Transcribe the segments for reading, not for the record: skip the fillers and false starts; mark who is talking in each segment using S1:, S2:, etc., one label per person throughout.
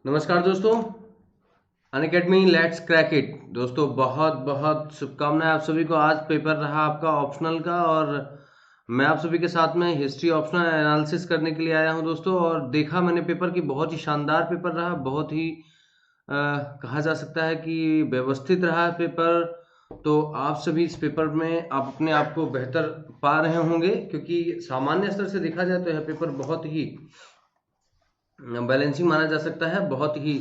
S1: नमस्कार दोस्तों, Unacademy let's crack it. दोस्तों बहुत बहुत शुभकामनाएं आप सभी को। आज पेपर रहा आपका ऑप्शनल का और मैं आप सभी के साथ में हिस्ट्री ऑप्शनल एनालिसिस करने के लिए आया हूं दोस्तों। और देखा मैंने पेपर की, बहुत ही शानदार पेपर रहा, बहुत ही कहा जा सकता है कि व्यवस्थित रहा है पेपर। तो आप सभी इस पेपर में आप अपने आप को बेहतर पा रहे होंगे, क्योंकि सामान्य स्तर से देखा जाए तो यह पेपर बहुत ही बैलेंसिंग माना जा सकता है, बहुत ही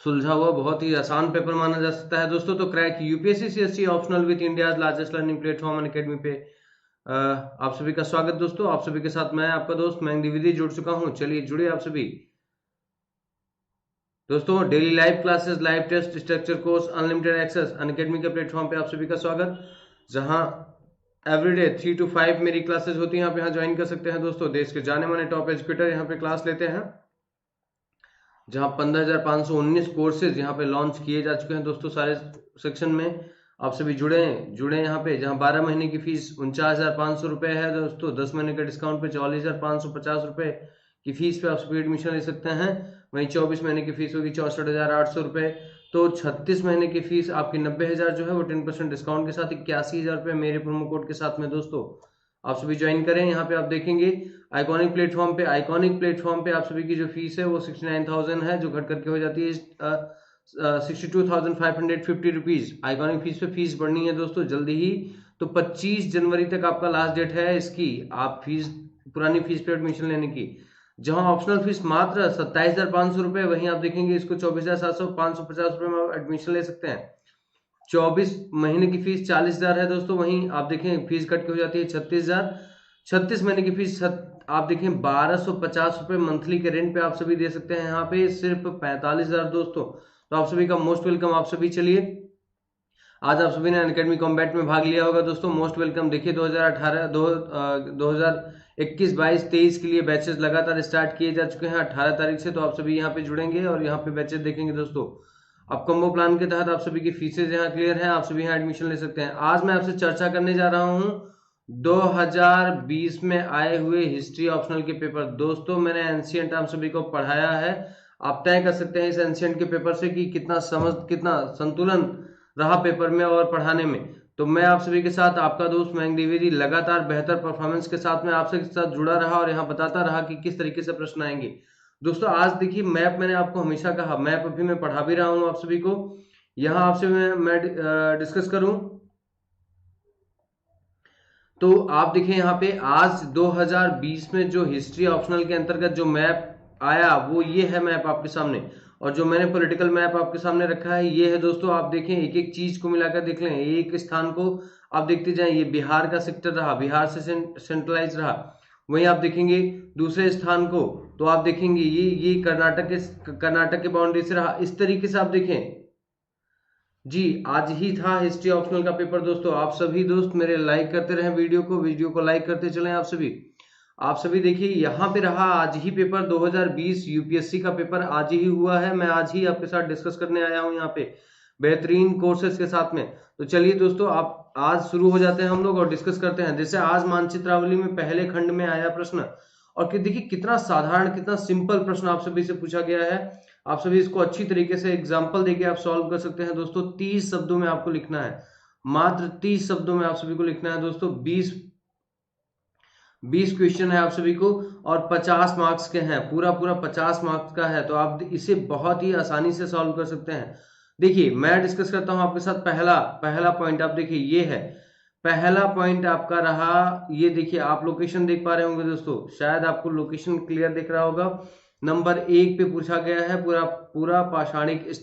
S1: सुलझा हुआ, बहुत ही आसान पेपर माना जा सकता है दोस्तों। तो crack UPSC CSC optional with India's largest learning platform Unacademy पे आप सभी का स्वागत दोस्तों। आप सभी के साथ मैं आपका दोस्त मयंक द्विवेदी जुड़ चुका हूं। चलिए जुड़े आप सभी दोस्तों। Daily live classes, live test, structure course, unlimited access Unacademy के प्लेटफॉर्म पे आप सभी का स्वागत, जहां एवरीडे 3 to 5 मेरी क्लासेस होती हैं। आप यहाँ ज्वाइन कर सकते हैं दोस्तों। देश के जाने माने टॉप एजुकेटर यहाँ पे क्लास लेते हैं, जहां 15,519 कोर्सेज यहाँ पे लॉन्च किए जा चुके हैं दोस्तों। सारे सेक्शन में आप सभी जुड़े यहाँ पे, जहां 12 महीने की फीस 49,500 रुपए है दोस्तों। 10 महीने का डिस्काउंट पे 44,550 रुपए की फीस पे आप सभी एडमिशन ले सकते हैं। वहीं 24 महीने की फीस होगी 64,800 रुपए। तो 36 महीने की फीस आपकी 90,000 जो है वो 10% डिस्काउंट के साथ 81,000 रुपए मेरे प्रोमो कोड के साथ में दोस्तों। आप सभी ज्वाइन करें। यहाँ पे आप देखेंगे आइकॉनिक प्लेटफॉर्म पे आप सभी की जो फीस है वो 69,000 है, जो घट करके हो जाती है 62,550 रुपीज। आइकॉनिक फीस पे फीस बढ़नी है दोस्तों जल्दी ही। तो 25 जनवरी तक आपका लास्ट डेट है इसकी, आप फीस पुरानी फीस पे एडमिशन लेने की। जहां ऑप्शनल फीस मात्र 27,500 रुपए, वहीं आप देखेंगे इसको 24,550 रुपए में एडमिशन ले सकते हैं। 24 महीने की फीस 40,000 है दोस्तों। वहीं आप देखें फीस कट के हो जाती है 36,000। 36 महीने की फीस आप देखें 1,250 रुपए मंथली के रेंट पे आप सभी दे सकते हैं यहाँ पे, सिर्फ 45,000 दोस्तों। तो आप सभी का मोस्ट वेलकम। आप सभी चलिए, आज आप सभी ने अनअकैडमी कॉम्बैट में भाग लिया होगा दोस्तों, मोस्ट वेलकम। देखिए 2021-22 के लिए बैचेस लगातार स्टार्ट किए जा चुके हैं 18 तारीख से। तो आप सभी यहाँ पे जुड़ेंगे और यहाँ पे बैचेस देखेंगे दोस्तों। अब कम्बो प्लान के तहत आप सभी की फीसेज यहाँ क्लियर है, आप सभी यहाँ एडमिशन ले सकते हैं। आज मैं आपसे चर्चा करने जा रहा हूँ 2020 में आए हुए हिस्ट्री ऑप्शनल के पेपर। दोस्तों मैंने एंशिएंट आप सभी को पढ़ाया है, आप तय कर सकते हैं इस एंशिएंट के पेपर से कि कितना संतुलन रहा पेपर में और पढ़ाने में। तो मैं आप सभी के साथ आपका दोस्त मयंक द्विवेदी लगातार बेहतर परफॉर्मेंस के साथ में आपसे साथ जुड़ा रहा और यहाँ बताता रहा कि किस तरीके से प्रश्न आएंगे दोस्तों। आज देखिए मैप, मैंने आपको हमेशा कहा मैप अभी मैं पढ़ा भी रहा हूँ आप सभी को। यहाँ आपसे मैं डिस्कस करूं तो आप देखें यहाँ पे आज 2020 में जो हिस्ट्री ऑप्शनल के अंतर्गत जो मैप आया वो ये है मैप आपके सामने। और जो मैंने पॉलिटिकल मैप आपके सामने रखा है ये है दोस्तों। आप देखें एक एक चीज को मिलाकर देख लें, एक स्थान को आप देखते जाएं। ये बिहार का सेक्टर रहा, बिहार से सेंट्रलाइज रहा। वहीं आप देखेंगे दूसरे स्थान को, तो आप देखेंगे ये कर्नाटक के बाउंड्री से रहा। इस तरीके से आप देखें जी, आज ही था हिस्ट्री ऑप्शनल का पेपर दोस्तों। आप सभी दोस्त मेरे लाइक करते रहे वीडियो को लाइक करते चलें आप सभी देखिए यहाँ पे रहा आज ही पेपर 2020 यूपीएससी का पेपर आज ही हुआ है। मैं आज ही आपके साथ डिस्कस करने आया हूँ यहाँ पे बेहतरीन कोर्सेज के साथ में। तो चलिए दोस्तों, आप आज शुरू हो जाते हैं हम लोग और डिस्कस करते हैं। जैसे आज मानचित्रावली में पहले खंड में आया प्रश्न, और देखिए कितना साधारण, कितना सिंपल प्रश्न आप सभी से पूछा गया है। आप सभी इसको अच्छी तरीके से एग्जाम्पल देके आप सॉल्व कर सकते हैं दोस्तों। 30 शब्दों में आपको लिखना है, मात्र 30 शब्दों में आप सभी को लिखना है दोस्तों। 20 क्वेश्चन है आप सभी को और 50 मार्क्स के हैं, पूरा 50 मार्क्स का है। तो आप इसे बहुत ही आसानी से सॉल्व कर सकते हैं। देखिए मैं डिस्कस करता हूं आपके साथ। पहला पॉइंट आप देखिए ये है, पहला पॉइंट आपका रहा ये। देखिए आप लोकेशन देख पा रहे होंगे दोस्तों, शायद आपको लोकेशन क्लियर दिख रहा होगा। नंबर 1 पे पूछा गया है पूरा पाषाणिक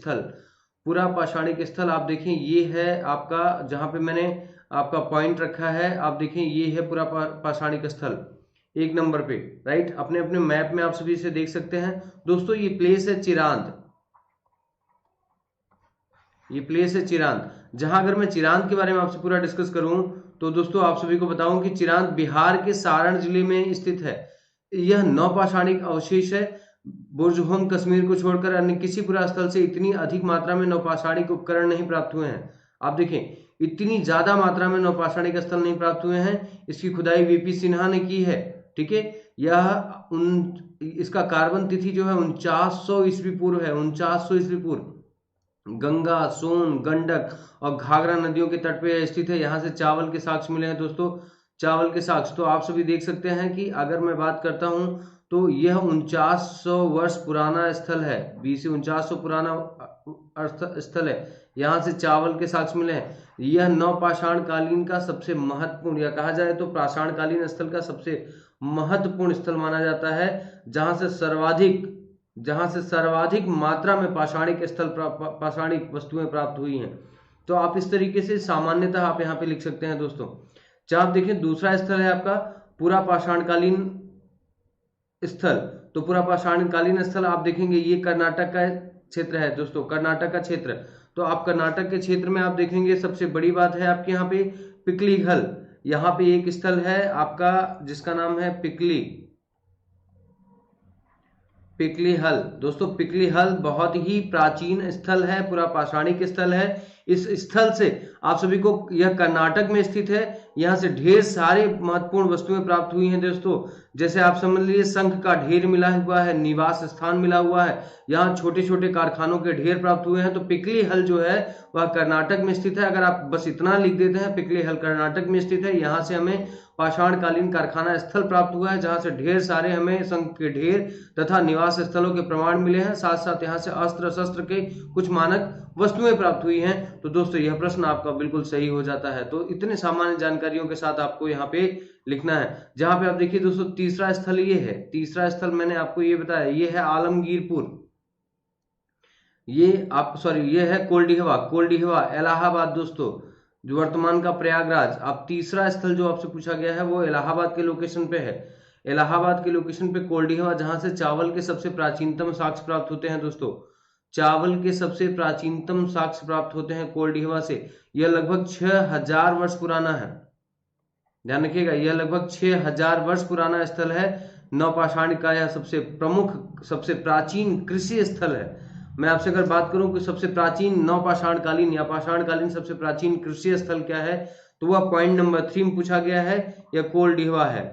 S1: स्थल। आप देखें ये है आपका, जहां पे मैंने आपका पॉइंट रखा है। आप देखें ये है पूरा पाषाणिक स्थल 1 नंबर पे, राइट। अपने अपने मैप में आप सभी इसे देख सकते हैं दोस्तों। ये प्लेस है चिरांद। जहां अगर मैं चिरांद के बारे में आपसे पूरा डिस्कस करूं तो दोस्तों आप सभी को बताऊं कि चिरांद बिहार के सारण जिले में स्थित है। यह नवपाषाणिक अवशेष है। बुर्जहोम कश्मीर को छोड़कर अन्य किसी पुरा स्थल से इतनी अधिक मात्रा में नवपाषाणिक उपकरण नहीं प्राप्त हुए हैं। आप देखें इतनी ज्यादा मात्रा में नवपाषाणिक स्थल नहीं प्राप्त हुए हैं। इसकी खुदाई वीपी सिन्हा ने की है। ठीक है। इसका कार्बन तिथि जो है 4900 ईस्वी पूर्व है, 4900 ईस्वी पूर्व। गंगा, सोन, गंडक और घाघरा नदियों के तट पे स्थित है। यहाँ से चावल के साक्ष्य मिले हैं दोस्तों, चावल के साक्ष्य। तो आप सभी देख सकते हैं कि अगर मैं बात करता हूं तो यह 4900 वर्ष पुराना स्थल है, BC 4900 पुराना स्थल है। यहाँ से चावल के साक्ष्य मिले हैं। यह नवपाषाण कालीन का सबसे महत्वपूर्ण, या कहा जाए तो पाषाण कालीन स्थल का सबसे महत्वपूर्ण स्थल माना जाता है, जहां से सर्वाधिक मात्रा में पाषाणिक पाषाणिक वस्तुएं प्राप्त हुई हैं। तो आप इस तरीके से सामान्यतः आप यहाँ पे लिख सकते हैं दोस्तों। जब आप देखिए दूसरा स्थल है आपका पूरा पाषाणकालीन स्थल। तो पूरा पाषाणकालीन स्थल आप देखेंगे ये कर्नाटक का क्षेत्र है दोस्तों, कर्नाटक का क्षेत्र। तो आप कर्नाटक के क्षेत्र में आप देखेंगे सबसे बड़ी बात है आपके यहाँ पे पिकलीघल। यहाँ पे एक स्थल है आपका जिसका नाम है पिकलीहल। दोस्तों पिकलीहल बहुत ही प्राचीन स्थल है, पूरा पाषाणिक स्थल है। इस स्थल से आप सभी को, यह कर्नाटक में स्थित है, यहाँ से ढेर सारे महत्वपूर्ण वस्तुएं प्राप्त हुई हैं दोस्तों। जैसे आप समझ लीजिए शंख का ढेर मिला हुआ है, निवास स्थान मिला हुआ है, यहाँ छोटे छोटे कारखानों के ढेर प्राप्त हुए हैं। तो पिकलीहल जो है वह कर्नाटक में स्थित है। अगर आप बस इतना लिख देते हैं पिकलीहल कर्नाटक में स्थित है, यहाँ से हमें पाषाणकालीन कारखाना स्थल प्राप्त हुआ है, जहां से ढेर सारे हमें शंख के ढेर तथा निवास स्थलों के प्रमाण मिले हैं। साथ साथ यहाँ से अस्त्र शस्त्र के कुछ मानक वस्तुएं प्राप्त हुई हैं। तो दोस्तों यह प्रश्न आपका बिल्कुल सही हो जाता है। तो इतने सामान्य जानकारियों के साथ आपको यहाँ पे लिखना है। जहां पे आप देखिए दोस्तों तीसरा स्थल ये है, तीसरा स्थल मैंने आपको ये बताया, ये है आलमगीरपुर। ये है कोल्डिहवा इलाहाबाद दोस्तों, जो वर्तमान का प्रयागराज। अब तीसरा स्थल जो आपसे पूछा गया है वो इलाहाबाद के लोकेशन पे है। इलाहाबाद के लोकेशन पे कोल्डिहवा, जहां से चावल के सबसे प्राचीनतम साक्ष्य प्राप्त होते हैं दोस्तों। चावल के सबसे प्राचीनतम साक्ष्य प्राप्त होते हैं कोल्डिहवा से। यह लगभग 6000 वर्ष पुराना है, ध्यान रखिएगा। यह लगभग 6000 वर्ष पुराना स्थल है। नवपाषाण का यह सबसे प्रमुख, सबसे प्राचीन कृषि स्थल है। मैं आपसे अगर बात करूं कि सबसे प्राचीन नवपाषाणकालीन या पाषाणकालीन सबसे प्राचीन कृषि स्थल क्या है, तो वह पॉइंट नंबर 3 में पूछा गया है, यह कोल्डिहवा है।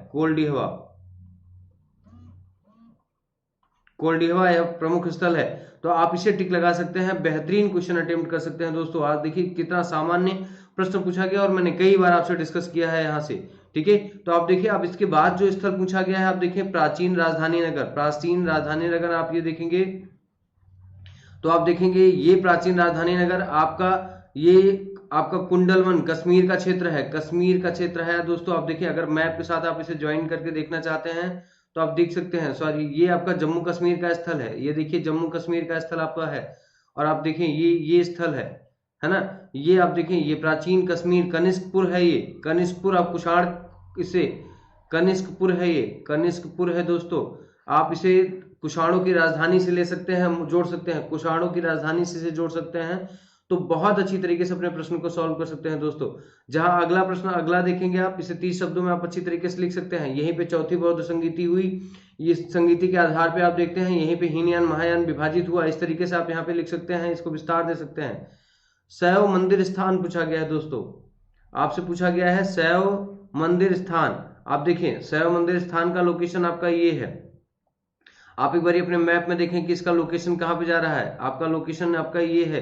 S1: कोल्डिहवा यह प्रमुख स्थल है। तो आप इसे टिक लगा सकते हैं, बेहतरीन क्वेश्चन अटेम्प्ट कर सकते हैं दोस्तों। आज देखिए कितना सामान्य प्रश्न पूछा गया और मैंने कई बार आपसे डिस्कस किया है यहाँ से, ठीक है। तो आप देखिए अब इसके बाद जो स्थल पूछा गया है, आप देखिए प्राचीन राजधानी नगर। प्राचीन राजधानी नगर आप ये देखेंगे तो आप देखेंगे ये प्राचीन राजधानी नगर आपका कुंडलवन कश्मीर का क्षेत्र है, कश्मीर का क्षेत्र है दोस्तों। आप देखिए अगर मैप के साथ आप इसे ज्वाइन करके देखना चाहते हैं तो आप देख सकते हैं। सॉरी, ये आपका जम्मू कश्मीर का स्थल है। ये देखिए जम्मू कश्मीर का स्थल आपका है। और आप देखें ये स्थल है ना। ये आप देखें ये प्राचीन कश्मीर कनिष्कपुर है। ये कनिष्कपुर, आप कुषाण इसे कनिष्कपुर है, ये कनिष्कपुर है दोस्तों। आप इसे कुषाणों की राजधानी से ले सकते हैं, हम जोड़ सकते हैं, कुषाणों की राजधानी से जोड़ सकते हैं। तो बहुत अच्छी तरीके से अपने प्रश्न को सॉल्व कर सकते हैं दोस्तों। जहां अगला प्रश्न अगला देखेंगे आप, इसे 30 शब्दों में आप अच्छी तरीके से लिख सकते हैं। यहीं पे चौथी बौद्ध संगीति हुई, ये संगीति के आधार पे आप देखते हैं यहीं पे हीनयान महायान विभाजित हुआ। इस तरीके से आप यहाँ पे लिख सकते हैं, इसको विस्तार दे सकते हैं। शैव मंदिर स्थान पूछा गया है दोस्तों, आपसे पूछा गया है शैव मंदिर स्थान। आप देखिए शैव मंदिर स्थान का लोकेशन आपका ये है। आप एक बार अपने मैप में देखें कि इसका लोकेशन कहाँ पे जा रहा है। आपका लोकेशन आपका ये है,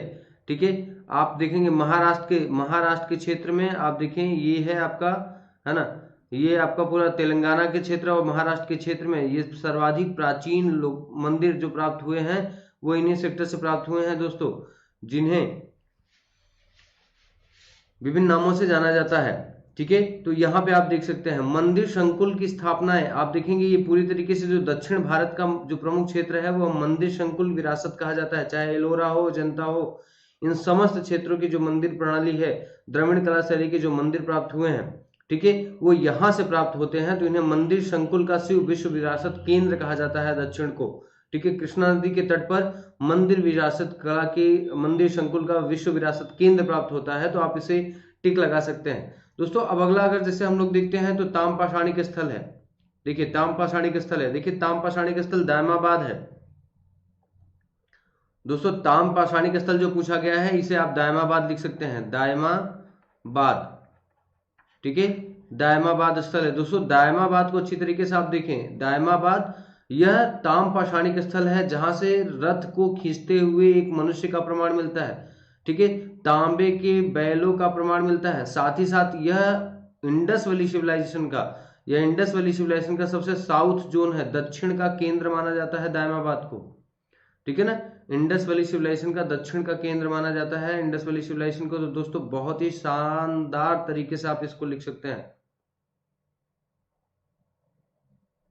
S1: ठीक है। आप देखेंगे महाराष्ट्र के क्षेत्र में आप देखें ये है आपका, है ना, ये आपका पूरा तेलंगाना के क्षेत्र और महाराष्ट्र के क्षेत्र में ये सर्वाधिक प्राचीन मंदिर जो प्राप्त हुए हैं वो इन्हीं सेक्टर से प्राप्त हुए हैं दोस्तों, जिन्हें विभिन्न नामों से जाना जाता है, ठीक है। तो यहाँ पे आप देख सकते हैं मंदिर संकुल की स्थापना है। आप देखेंगे ये पूरी तरीके से जो दक्षिण भारत का जो प्रमुख क्षेत्र है वो मंदिर संकुल विरासत कहा जाता है। चाहे एलोरा हो, जनता हो, इन समस्त क्षेत्रों की जो मंदिर प्रणाली है, द्रविड़ कला शैली के जो मंदिर प्राप्त हुए हैं, ठीक है, वो यहाँ से प्राप्त होते हैं। तो इन्हें मंदिर संकुल का विश्व विरासत केंद्र कहा जाता है दक्षिण को, ठीक है। कृष्णा नदी के तट पर मंदिर विरासत कला के मंदिर संकुल का विश्व विरासत केंद्र प्राप्त होता है। तो आप इसे टिक लगा सकते हैं दोस्तों। अब अगला अगर जैसे हम लोग देखते हैं तो ताम्रपाषाणिक स्थल है। देखिए ताम्रपाषाणिक स्थल है, देखिए ताम्रपाषाणिक स्थल दायमाबाद है दोस्तों। ताम्रपाषाणिक स्थल जो पूछा गया है इसे आप दायमाबाद लिख सकते हैं, दायमाबाद। ठीक है। दायमाबाद स्थल है दोस्तों, दायमाबाद को अच्छी तरीके से आप देखें। दायमाबाद यह ताम पाषाणिक स्थल है जहां से रथ को खींचते हुए एक मनुष्य का प्रमाण मिलता है। ठीक है, तांबे के बैलों का प्रमाण मिलता है। साथ ही साथ यह इंडस वैली सिविलाइजेशन का, यह इंडस वैली सिविलाइजेशन का सबसे साउथ जोन है, दक्षिण का केंद्र माना जाता है दायमाबाद को। ठीक है ना, इंडस वैली सिविलाइजेशन का दक्षिण का केंद्र माना जाता है इंडस वैली सिविलाइजेशन को। तो दोस्तों बहुत ही शानदार तरीके से आप इसको लिख सकते हैं।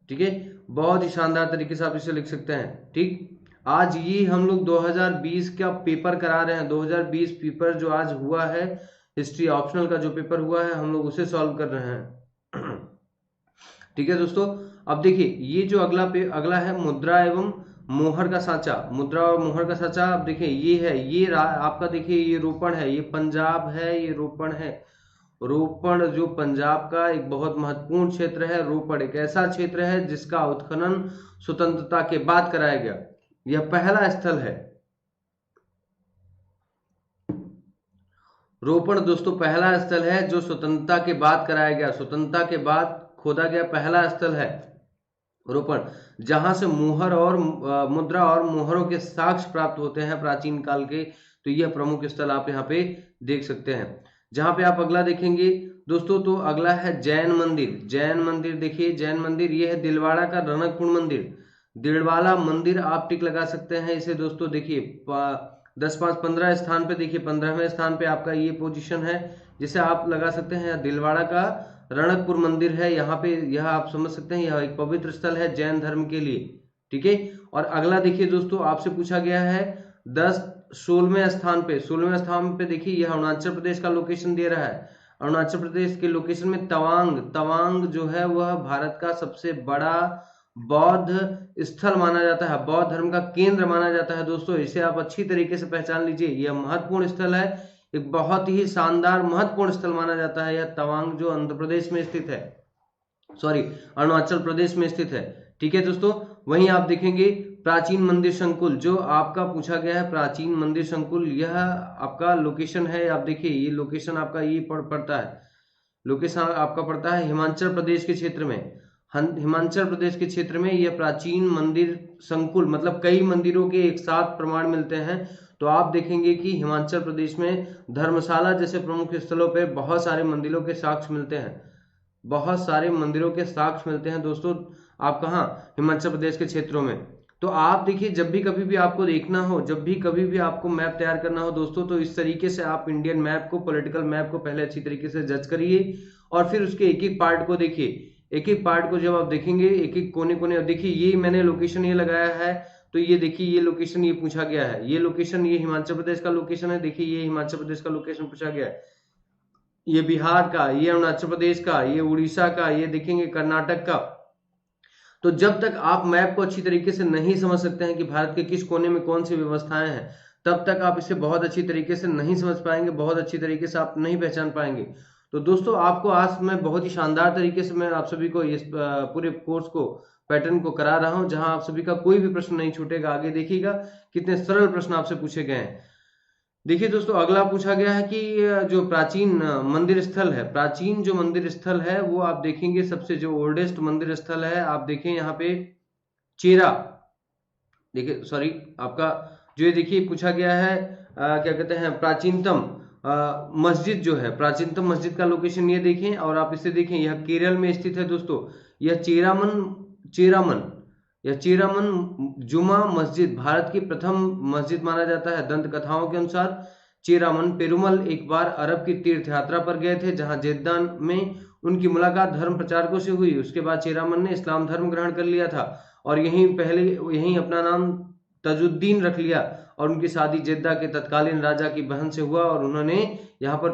S1: ठीक है, बहुत ही शानदार तरीके से आप इसे लिख सकते हैं। ठीक, आज ये हम लोग 2020 का पेपर करा रहे हैं। 2020 पेपर जो आज हुआ है, हिस्ट्री ऑप्शनल का जो पेपर हुआ है, हम लोग उसे सॉल्व कर रहे हैं। ठीक है दोस्तों, अब देखिए ये जो अगला है मुद्रा एवं मोहर का सांचा। मुद्रा और मोहर का सांचा अब देखिए ये है, ये आपका देखिए ये रोपण है, ये पंजाब है, ये रोपण है। रोपण जो पंजाब का एक बहुत महत्वपूर्ण क्षेत्र है। रोपण एक ऐसा क्षेत्र है जिसका उत्खनन स्वतंत्रता के बाद कराया गया। यह पहला स्थल है। रोपण दोस्तों पहला स्थल है जो स्वतंत्रता के बाद कराया गया, स्वतंत्रता के बाद खोदा गया पहला स्थल है रोपण, जहां से मुहर और मुद्रा और मुहरों के साक्ष्य प्राप्त होते हैं प्राचीन काल के। तो यह प्रमुख स्थल आप यहाँ पे देख सकते हैं। जहां पे आप अगला देखेंगे दोस्तों, तो अगला है जैन मंदिर। जैन मंदिर देखिए, जैन मंदिर ये है दिलवाड़ा का रनकपुर मंदिर। दिलवाड़ा मंदिर आप टिक लगा सकते हैं इसे दोस्तों। देखिए 10, 5, 15 स्थान पे देखिए, 15वें स्थान पे आपका ये पोजीशन है जिसे आप लगा सकते हैं। दिलवाड़ा का रणकपुर मंदिर है यहाँ पे, यह आप समझ सकते हैं, यह एक पवित्र स्थल है जैन धर्म के लिए। ठीक है, और अगला देखिए दोस्तों, आपसे पूछा गया है 16वें स्थान पे, 16वें स्थान पे देखिए यह अरुणाचल प्रदेश का लोकेशन दे रहा है। अरुणाचल प्रदेश के लोकेशन में तवांग, तवांग जो है वह भारत का सबसे बड़ा बौद्ध स्थल माना जाता है, बौद्ध धर्म का केंद्र माना जाता है दोस्तों। इसे आप अच्छी तरीके से पहचान लीजिए, यह महत्वपूर्ण स्थल है, एक बहुत ही शानदार महत्वपूर्ण स्थल माना जाता है यह तवांग, जो आंध्र प्रदेश में स्थित है, सॉरी अरुणाचल प्रदेश में स्थित है। ठीक है दोस्तों, वहीं आप देखेंगे प्राचीन मंदिर संकुल, जो आपका पूछा गया है प्राचीन मंदिर संकुल, यह आपका लोकेशन है। आप देखिए ये लोकेशन आपका ये पड़ता है, लोकेशन आपका पड़ता है हिमाचल प्रदेश के क्षेत्र में। हिमाचल प्रदेश के क्षेत्र में यह प्राचीन मंदिर संकुल, मतलब कई मंदिरों के एक साथ प्रमाण मिलते हैं। तो आप देखेंगे कि हिमाचल प्रदेश में धर्मशाला जैसे प्रमुख स्थलों पर बहुत सारे मंदिरों के साक्ष्य मिलते हैं, बहुत सारे मंदिरों के साक्ष्य मिलते हैं दोस्तों। आप कहाँ, हिमाचल प्रदेश के क्षेत्रों में। तो आप देखिए जब भी कभी भी आपको देखना हो, जब भी कभी भी आपको मैप तैयार करना हो दोस्तों, तो इस तरीके से आप इंडियन मैप को, पॉलिटिकल मैप को पहले अच्छी तरीके से जज करिए और फिर उसके एक एक पार्ट को देखिए। एक एक पार्ट को जब आप देखेंगे, एक एक कोने कोने, देखिए ये मैंने लोकेशन ये लगाया है, तो ये देखिए ये लोकेशन ये पूछा गया है, ये लोकेशन ये हिमाचल प्रदेश का लोकेशन है। देखिए ये हिमाचल प्रदेश का लोकेशन पूछा गया है, ये बिहार का, ये अरुणाचल प्रदेश का, ये उड़ीसा का, ये देखेंगे कर्नाटक का। तो जब तक आप मैप को अच्छी तरीके से नहीं समझ सकते हैं कि भारत के किस कोने में कौन सी व्यवस्थाएं हैं, तब तक आप इसे बहुत अच्छी तरीके से नहीं समझ पाएंगे, बहुत अच्छी तरीके से आप नहीं पहचान पाएंगे। तो दोस्तों आपको आज मैं बहुत ही शानदार तरीके से मैं आप सभी को इस पूरे कोर्स को, पैटर्न को करा रहा हूं, जहां आप सभी का कोई भी प्रश्न नहीं छूटेगा। आगे देखिएगा कितने सरल प्रश्न आपसे पूछे गए हैं। देखिए दोस्तों अगला पूछा गया है कि जो प्राचीन मंदिर स्थल है, प्राचीन जो मंदिर स्थल है वो आप देखेंगे, सबसे जो ओल्डेस्ट मंदिर स्थल है आप देखें यहाँ पे चेरा, देखिए सॉरी आपका जो ये देखिए पूछा गया है क्या कहते हैं प्राचीनतम मस्जिद जो है, प्राचीनतम मस्जिद का लोकेशन ये देखें और आप इसे देखें, यह केरल में स्थित है दोस्तों। यह चेरामन यह चेरामन जुमा मस्जिद भारत की प्रथम मस्जिद माना जाता है। दंत कथाओं के अनुसार चेरामन पेरुमल एक बार अरब की तीर्थ यात्रा पर गए थे, जहां जेद्दा में उनकी मुलाकात धर्म प्रचारकों से हुई। उसके बाद चेरामन ने इस्लाम धर्म ग्रहण कर लिया था और यहीं अपना नाम तजुद्दीन रख लिया और उनकी शादी जेद्दा के तत्कालीन राजा की बहन से हुआ और उन्होंने यहाँ पर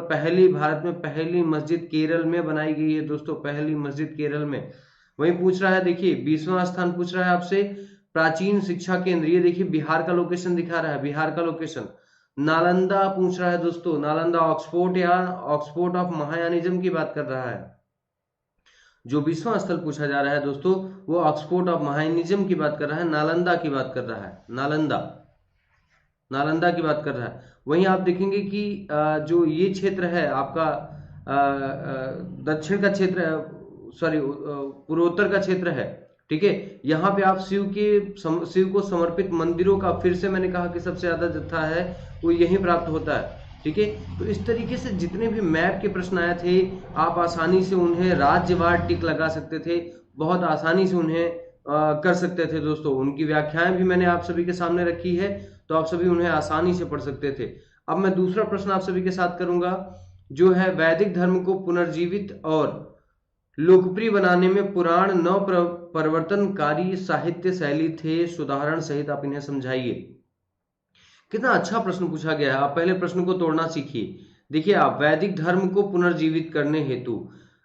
S1: भारत में पहली मस्जिद केरल में बनाई गई है दोस्तों, पहली मस्जिद केरल में। वही पूछ रहा है, देखिए 20वां स्थान पूछ रहा है आपसे प्राचीन शिक्षा केंद्र, ये देखिए बिहार का लोकेशन दिखा रहा है, बिहार का लोकेशन। नालंदा पूछ रहा है दोस्तों, नालंदा ऑक्सफोर्ड या ऑक्सफोर्ड ऑफ महायानिज्म की बात कर रहा है। जो 20वां स्थल पूछा जा रहा है दोस्तों वो ऑक्सफोर्ड ऑफ महायानिज्म की बात कर रहा है, नालंदा की बात कर रहा है, नालंदा की बात कर रहा है। वहीं आप देखेंगे कि जो ये क्षेत्र है आपका दक्षिण का क्षेत्र, सॉरी पूर्वोत्तर का क्षेत्र है, ठीक है। यहाँ पे आप शिव को समर्पित मंदिरों का, फिर से मैंने कहा कि सबसे ज्यादा जत्था है वो यहीं प्राप्त होता है, ठीक है। तो इस तरीके से जितने भी मैप के प्रश्न आए थे, आप आसानी से उन्हें राज्यवार टिक लगा सकते थे, बहुत आसानी से उन्हें कर सकते थे दोस्तों। उनकी व्याख्याएं भी मैंने आप सभी के सामने रखी है, तो आप सभी उन्हें आसानी से पढ़ सकते थे। अब मैं दूसरा प्रश्न आप सभी के साथ करूंगा, जो है वैदिक धर्म को पुनर्जीवित और लोकप्रिय बनाने में पुराण नव परिवर्तनकारी साहित्य शैली थे, उदाहरण सहित आप इन्हें समझाइए। कितना अच्छा प्रश्न पूछा गया है। आप पहले प्रश्न को तोड़ना सीखिए। देखिए, आप वैदिक धर्म को पुनर्जीवित करने हेतु,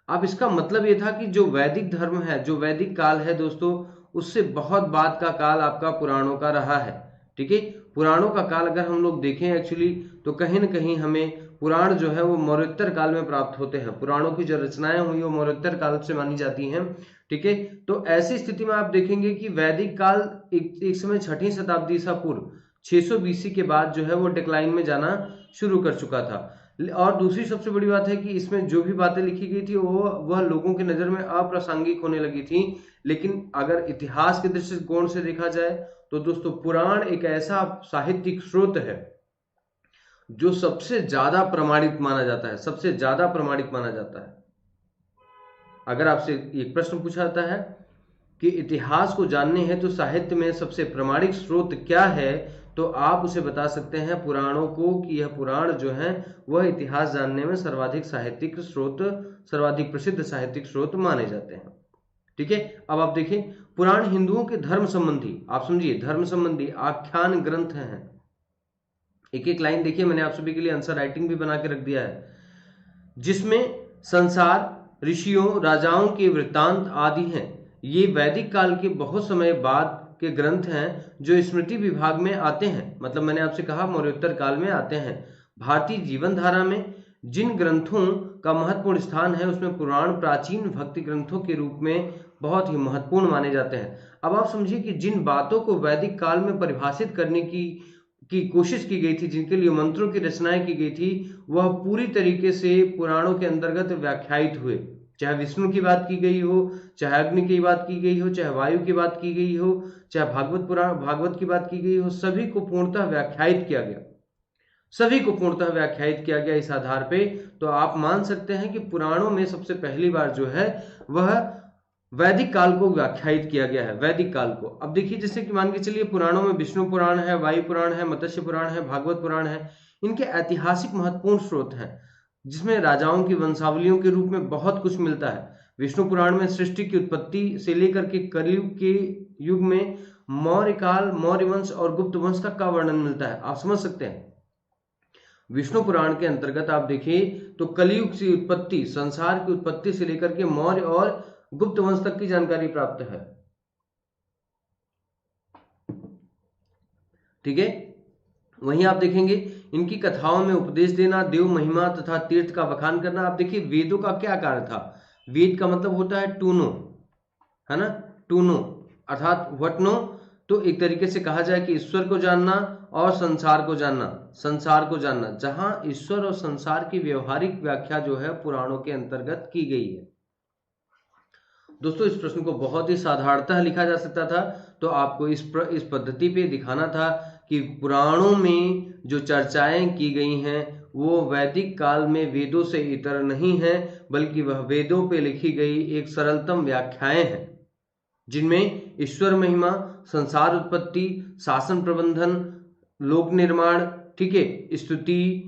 S1: अब इसका मतलब ये था कि जो वैदिक धर्म है, जो वैदिक काल है दोस्तों, उससे बहुत बाद का काल आपका पुराणों का रहा है, ठीक है। पुराणों का काल अगर हम लोग देखें एक्चुअली, तो कहीं ना कहीं हमें पुराण जो है वो मौर्योत्तर काल में प्राप्त होते हैं। पुराणों की जो रचनाएं हुई वो मौर्योत्तर काल से मानी जाती हैं, ठीक है। तो ऐसी स्थिति में आप देखेंगे कि वैदिक काल एक समय 6वीं शताब्दी ईसा पूर्व 600 BC के बाद जो है वो डिक्लाइन में जाना शुरू कर चुका था। और दूसरी सबसे बड़ी बात है कि इसमें जो भी बातें लिखी गई थी वह लोगों की नजर में अप्रासंगिक होने लगी थी। लेकिन अगर इतिहास के दृष्टिकोण से देखा जाए तो दोस्तों, पुराण एक ऐसा साहित्यिक स्रोत है जो सबसे ज्यादा प्रमाणित माना जाता है, सबसे ज्यादा प्रमाणित माना जाता है। अगर आपसे एक प्रश्न पूछा जाता है कि इतिहास को जानने हैं तो साहित्य में सबसे प्रमाणिक स्रोत क्या है, तो आप उसे बता सकते हैं पुराणों को, कि यह पुराण जो है वह इतिहास जानने में सर्वाधिक साहित्यिक स्रोत, सर्वाधिक प्रसिद्ध साहित्यिक स्रोत माने जाते हैं, ठीक है। अब आप देखिए, पुराण हिंदुओं के धर्म संबंधी, आप समझिए, धर्म संबंधी आख्यान ग्रंथ हैं। एक एक लाइन देखिए, मैंने आप सभी के लिए आंसर राइटिंग भी बना के रख दिया है, जिसमें संसार, ऋषियों, राजाओं के वृत्तांत आदि हैं। ये वैदिक काल के बहुत समय बाद के ग्रंथ हैं जो स्मृति विभाग में आते हैं, मतलब मैंने आपसे कहा मौर्योत्तर काल में आते हैं। भारतीय जीवन धारा में जिन ग्रंथों का महत्वपूर्ण स्थान है, उसमें पुराण प्राचीन भक्ति ग्रंथों के रूप में बहुत ही महत्वपूर्ण माने जाते हैं। अब आप समझिए कि जिन बातों को वैदिक काल में परिभाषित करने की कोशिश की गई थी, जिनके लिए मंत्रों की रचनाएं की गई थी, वह पूरी तरीके से पुराणों के अंतर्गत व्याख्यायित हुए। चाहे विष्णु की बात की गई हो, चाहे अग्नि की बात की गई हो, चाहे वायु की बात की गई हो, चाहे भागवत की बात की गई हो, सभी को पूर्णतः व्याख्यायित किया गया, सभी को पूर्णतः व्याख्यायित किया गया इस आधार पे। तो आप मान सकते हैं कि पुराणों में सबसे पहली बार जो है वह वैदिक काल को व्याख्यायित किया गया है, वैदिक काल को। अब देखिए, जैसे कि मान के चलिए, पुराणों में विष्णु पुराण है, वायु पुराण है, मत्स्य पुराण है, भागवत पुराण है। इनके ऐतिहासिक महत्वपूर्ण स्रोत हैं, जिसमें राजाओं की वंशावलियों के रूप में बहुत कुछ मिलता है। विष्णु पुराण में सृष्टि की उत्पत्ति से लेकर के कलयुग के युग में मौर्य काल, मौर्य वंश और गुप्त वंश तक का वर्णन मिलता है। आप समझ सकते हैं, विष्णु पुराण के अंतर्गत आप देखिए तो कलयुग की उत्पत्ति, संसार की उत्पत्ति से लेकर के मौर्य और गुप्त वंश तक की जानकारी प्राप्त है, ठीक है। वहीं आप देखेंगे इनकी कथाओं में उपदेश देना, देव महिमा तथा तीर्थ का बखान करना। आप देखिए, वेदों का क्या कार्य था? वेद का मतलब होता है टू नो, है ना, टू नो अर्थात व्हाट नो। तो एक तरीके से कहा जाए कि ईश्वर को जानना और संसार को जानना, संसार को जानना, जहां ईश्वर और संसार की व्यवहारिक व्याख्या जो है पुराणों के अंतर्गत की गई है। दोस्तों, इस प्रश्न को बहुत ही साधारणतः लिखा जा सकता था, तो आपको इस पद्धति पे दिखाना था कि पुराणों में जो चर्चाएं की गई हैं वो वैदिक काल में वेदों से इतर नहीं है, बल्कि वह वेदों पे लिखी गई एक सरलतम व्याख्याएं हैं, जिनमें ईश्वर महिमा, संसार उत्पत्ति, शासन प्रबंधन, लोक निर्माण, ठीक है, स्तुति,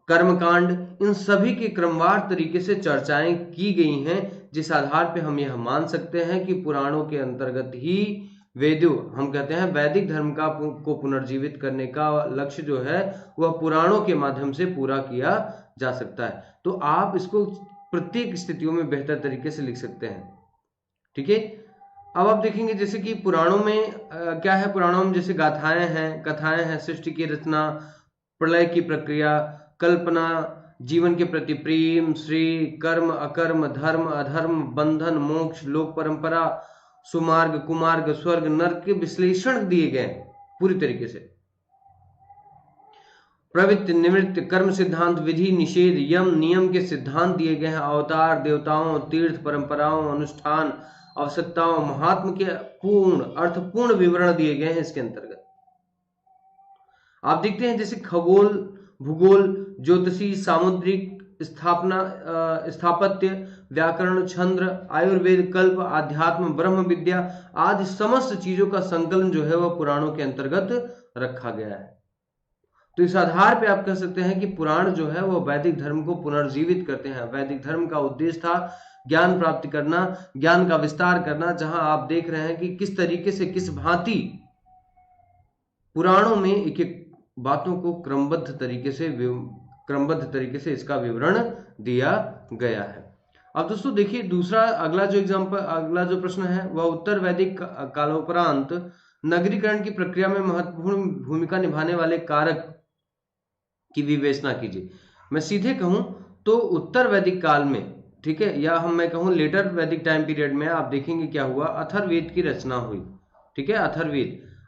S1: कर्मकांड, इन सभी की क्रमवार तरीके से चर्चाएं की गई हैं, जिस आधार पे हम यह मान सकते हैं कि पुराणों के अंतर्गत ही वेदों, हम कहते हैं वैदिक धर्म को पुनर्जीवित करने का लक्ष्य जो है वह पुराणों के माध्यम से पूरा किया जा सकता है। तो आप इसको प्रत्येक स्थितियों में बेहतर तरीके से लिख सकते हैं, ठीक है। अब आप देखेंगे जैसे कि पुराणों में क्या है, पुराणों में जैसे गाथाएं हैं, कथाएं हैं, सृष्टि की रचना, प्रलय की प्रक्रिया, कल्पना, जीवन के प्रति प्रेम, श्रेय, कर्म, अकर्म, धर्म, अधर्म, बंधन, मोक्ष, लोक परंपरा, सुमार्ग, कुमार्ग, स्वर्ग, नर्क के विश्लेषण दिए गए पूरी तरीके से। प्रवृत्ति, निवृत्ति, कर्म सिद्धांत, विधि, निषेध, यम, नियम के सिद्धांत दिए गए हैं। अवतार, देवताओं, तीर्थ, परंपराओं, अनुष्ठान, आवश्यकताओं, महात्म के पूर्ण अर्थपूर्ण विवरण दिए गए हैं इसके अंतर्गत। आप देखते हैं जैसे खगोल, भूगोल, ज्योतिषी, सामुद्रिक, स्थापत्य, व्याकरण, छंद, आयुर्वेद, कल्प, आध्यात्म, ब्रह्म विद्या आदि समस्त चीजों का संकलन जो है वह पुराणों के अंतर्गत रखा गया है। तो इस आधार पे आप कह सकते हैं कि पुराण जो है वो वैदिक धर्म को पुनर्जीवित करते हैं। वैदिक धर्म का उद्देश्य था ज्ञान प्राप्ति करना, ज्ञान का विस्तार करना, जहां आप देख रहे हैं कि किस तरीके से, किस भांति पुराणों में एक एक बातों को क्रमबद्ध तरीके से इसका विवरण दिया गया है। अब दोस्तों देखिए दूसरा अगला जो प्रश्न है वह उत्तर वैदिक कालोपरांत नगरीकरण की प्रक्रिया में महत्वपूर्ण भूमिका निभाने वाले कारक की विवेचना कीजिए। मैं सीधे कहूं तो उत्तर वैदिक काल में, ठीक है, या मैं कहूं लेटर वैदिक टाइम पीरियड में, आप देखेंगे क्या हुआ, अथर्ववेद की रचना हुई। ठीक है,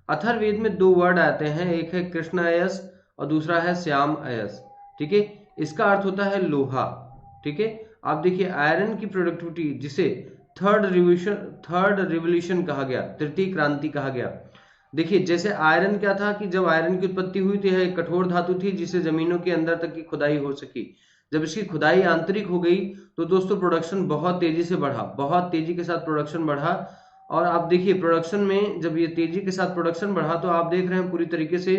S1: अथर्ववेद में दो वर्ड आते हैं, एक है कृष्ण अयस और दूसरा है श्याम अयस। ठीक है, इसका अर्थ होता है लोहा। ठीक है, आप देखिए आयरन की प्रोडक्टिविटी, जिसे थर्ड रिवोल्यूशन कहा गया, तृतीय क्रांति कहा गया। देखिए जैसे आयरन क्या था कि जब आयरन की उत्पत्ति हुई तो यह एक कठोर धातु थी जिसे जमीनों के अंदर तक की खुदाई हो सकी। जब इसकी खुदाई आंतरिक हो गई तो दोस्तों प्रोडक्शन बहुत तेजी से बढ़ा, बहुत तेजी के साथ प्रोडक्शन बढ़ा। और आप देखिए प्रोडक्शन में जब ये तेजी के साथ प्रोडक्शन बढ़ा तो आप देख रहे हैं पूरी तरीके से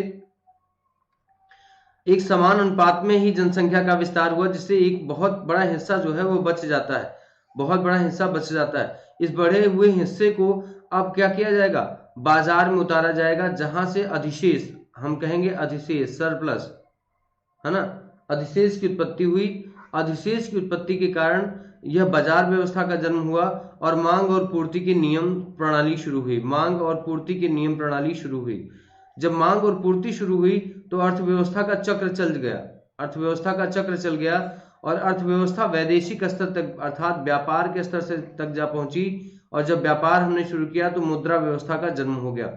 S1: एक समान अनुपात में ही जनसंख्या का विस्तार हुआ, जिससे एक बहुत बड़ा हिस्सा जो है वो बच जाता है, बहुत बड़ा हिस्सा बच जाता है। इस बढ़े हुए हिस्से को अब क्या किया जाएगा, बाजार में उतारा जाएगा, जहां से अधिशेष, हम कहेंगे अधिशेष, सरप्लस, है ना, अधिशेष की उत्पत्ति हुई। अधिशेष की उत्पत्ति के कारण यह बाजार व्यवस्था का जन्म हुआ और मांग और पूर्ति की नियम प्रणाली शुरू हुई। मांग और पूर्ति की नियम प्रणाली शुरू हुई। जब मांग और पूर्ति शुरू हुई तो अर्थव्यवस्था का चक्र चल गया, अर्थव्यवस्था का चक्र चल गया और अर्थव्यवस्था वैदेशिक स्तर तक अर्थात व्यापार के स्तर से तक जा पहुंची। और जब व्यापार हमने शुरू किया तो मुद्रा व्यवस्था का जन्म हो गया,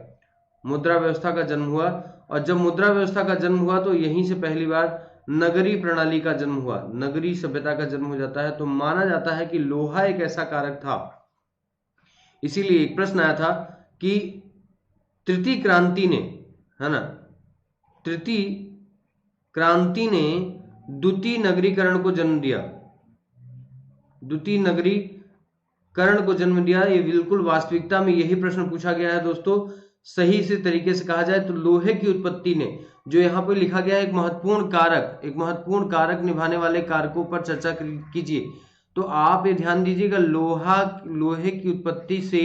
S1: मुद्रा व्यवस्था का जन्म हुआ। और जब मुद्रा व्यवस्था का जन्म हुआ तो यहीं से पहली बार नगरी प्रणाली का जन्म हुआ, नगरी सभ्यता का जन्म हो जाता है। तो माना जाता है कि लोहा एक ऐसा कारक था। इसीलिए एक प्रश्न आया था कि तृतीय क्रांति ने, है ना, तृतीय क्रांति ने द्वितीय नगरीकरण को जन्म दिया, द्वितीय नगरीकरण को जन्म दिया। ये बिल्कुल वास्तविकता में यही प्रश्न पूछा गया है दोस्तों। सही से तरीके से कहा जाए तो लोहे की उत्पत्ति ने, जो यहाँ पे लिखा गया है एक महत्वपूर्ण कारक निभाने वाले कारकों पर चर्चा कीजिए। तो आप ये ध्यान दीजिएगा, लोहे की उत्पत्ति से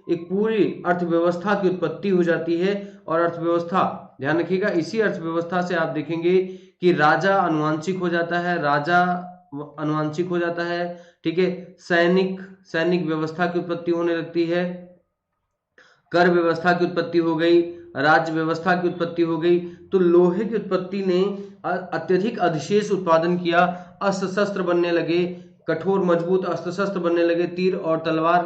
S1: एक पूरी अर्थव्यवस्था की उत्पत्ति हो जाती है। और अर्थव्यवस्था, ध्यान रखिएगा, इसी अर्थव्यवस्था से आप देखेंगे कि राजा अनुवांशिक हो जाता है, ठीक है, सैनिक व्यवस्था की उत्पत्ति होने लगती है, कर व्यवस्था की उत्पत्ति हो गई, राज्य व्यवस्था की उत्पत्ति हो गई। तो लोहे की उत्पत्ति ने अत्यधिक अधिशेष उत्पादन किया, अस्त्र शस्त्र बनने लगे, कठोर मजबूत अस्त्र शस्त्र बनने लगे, तीर और तलवार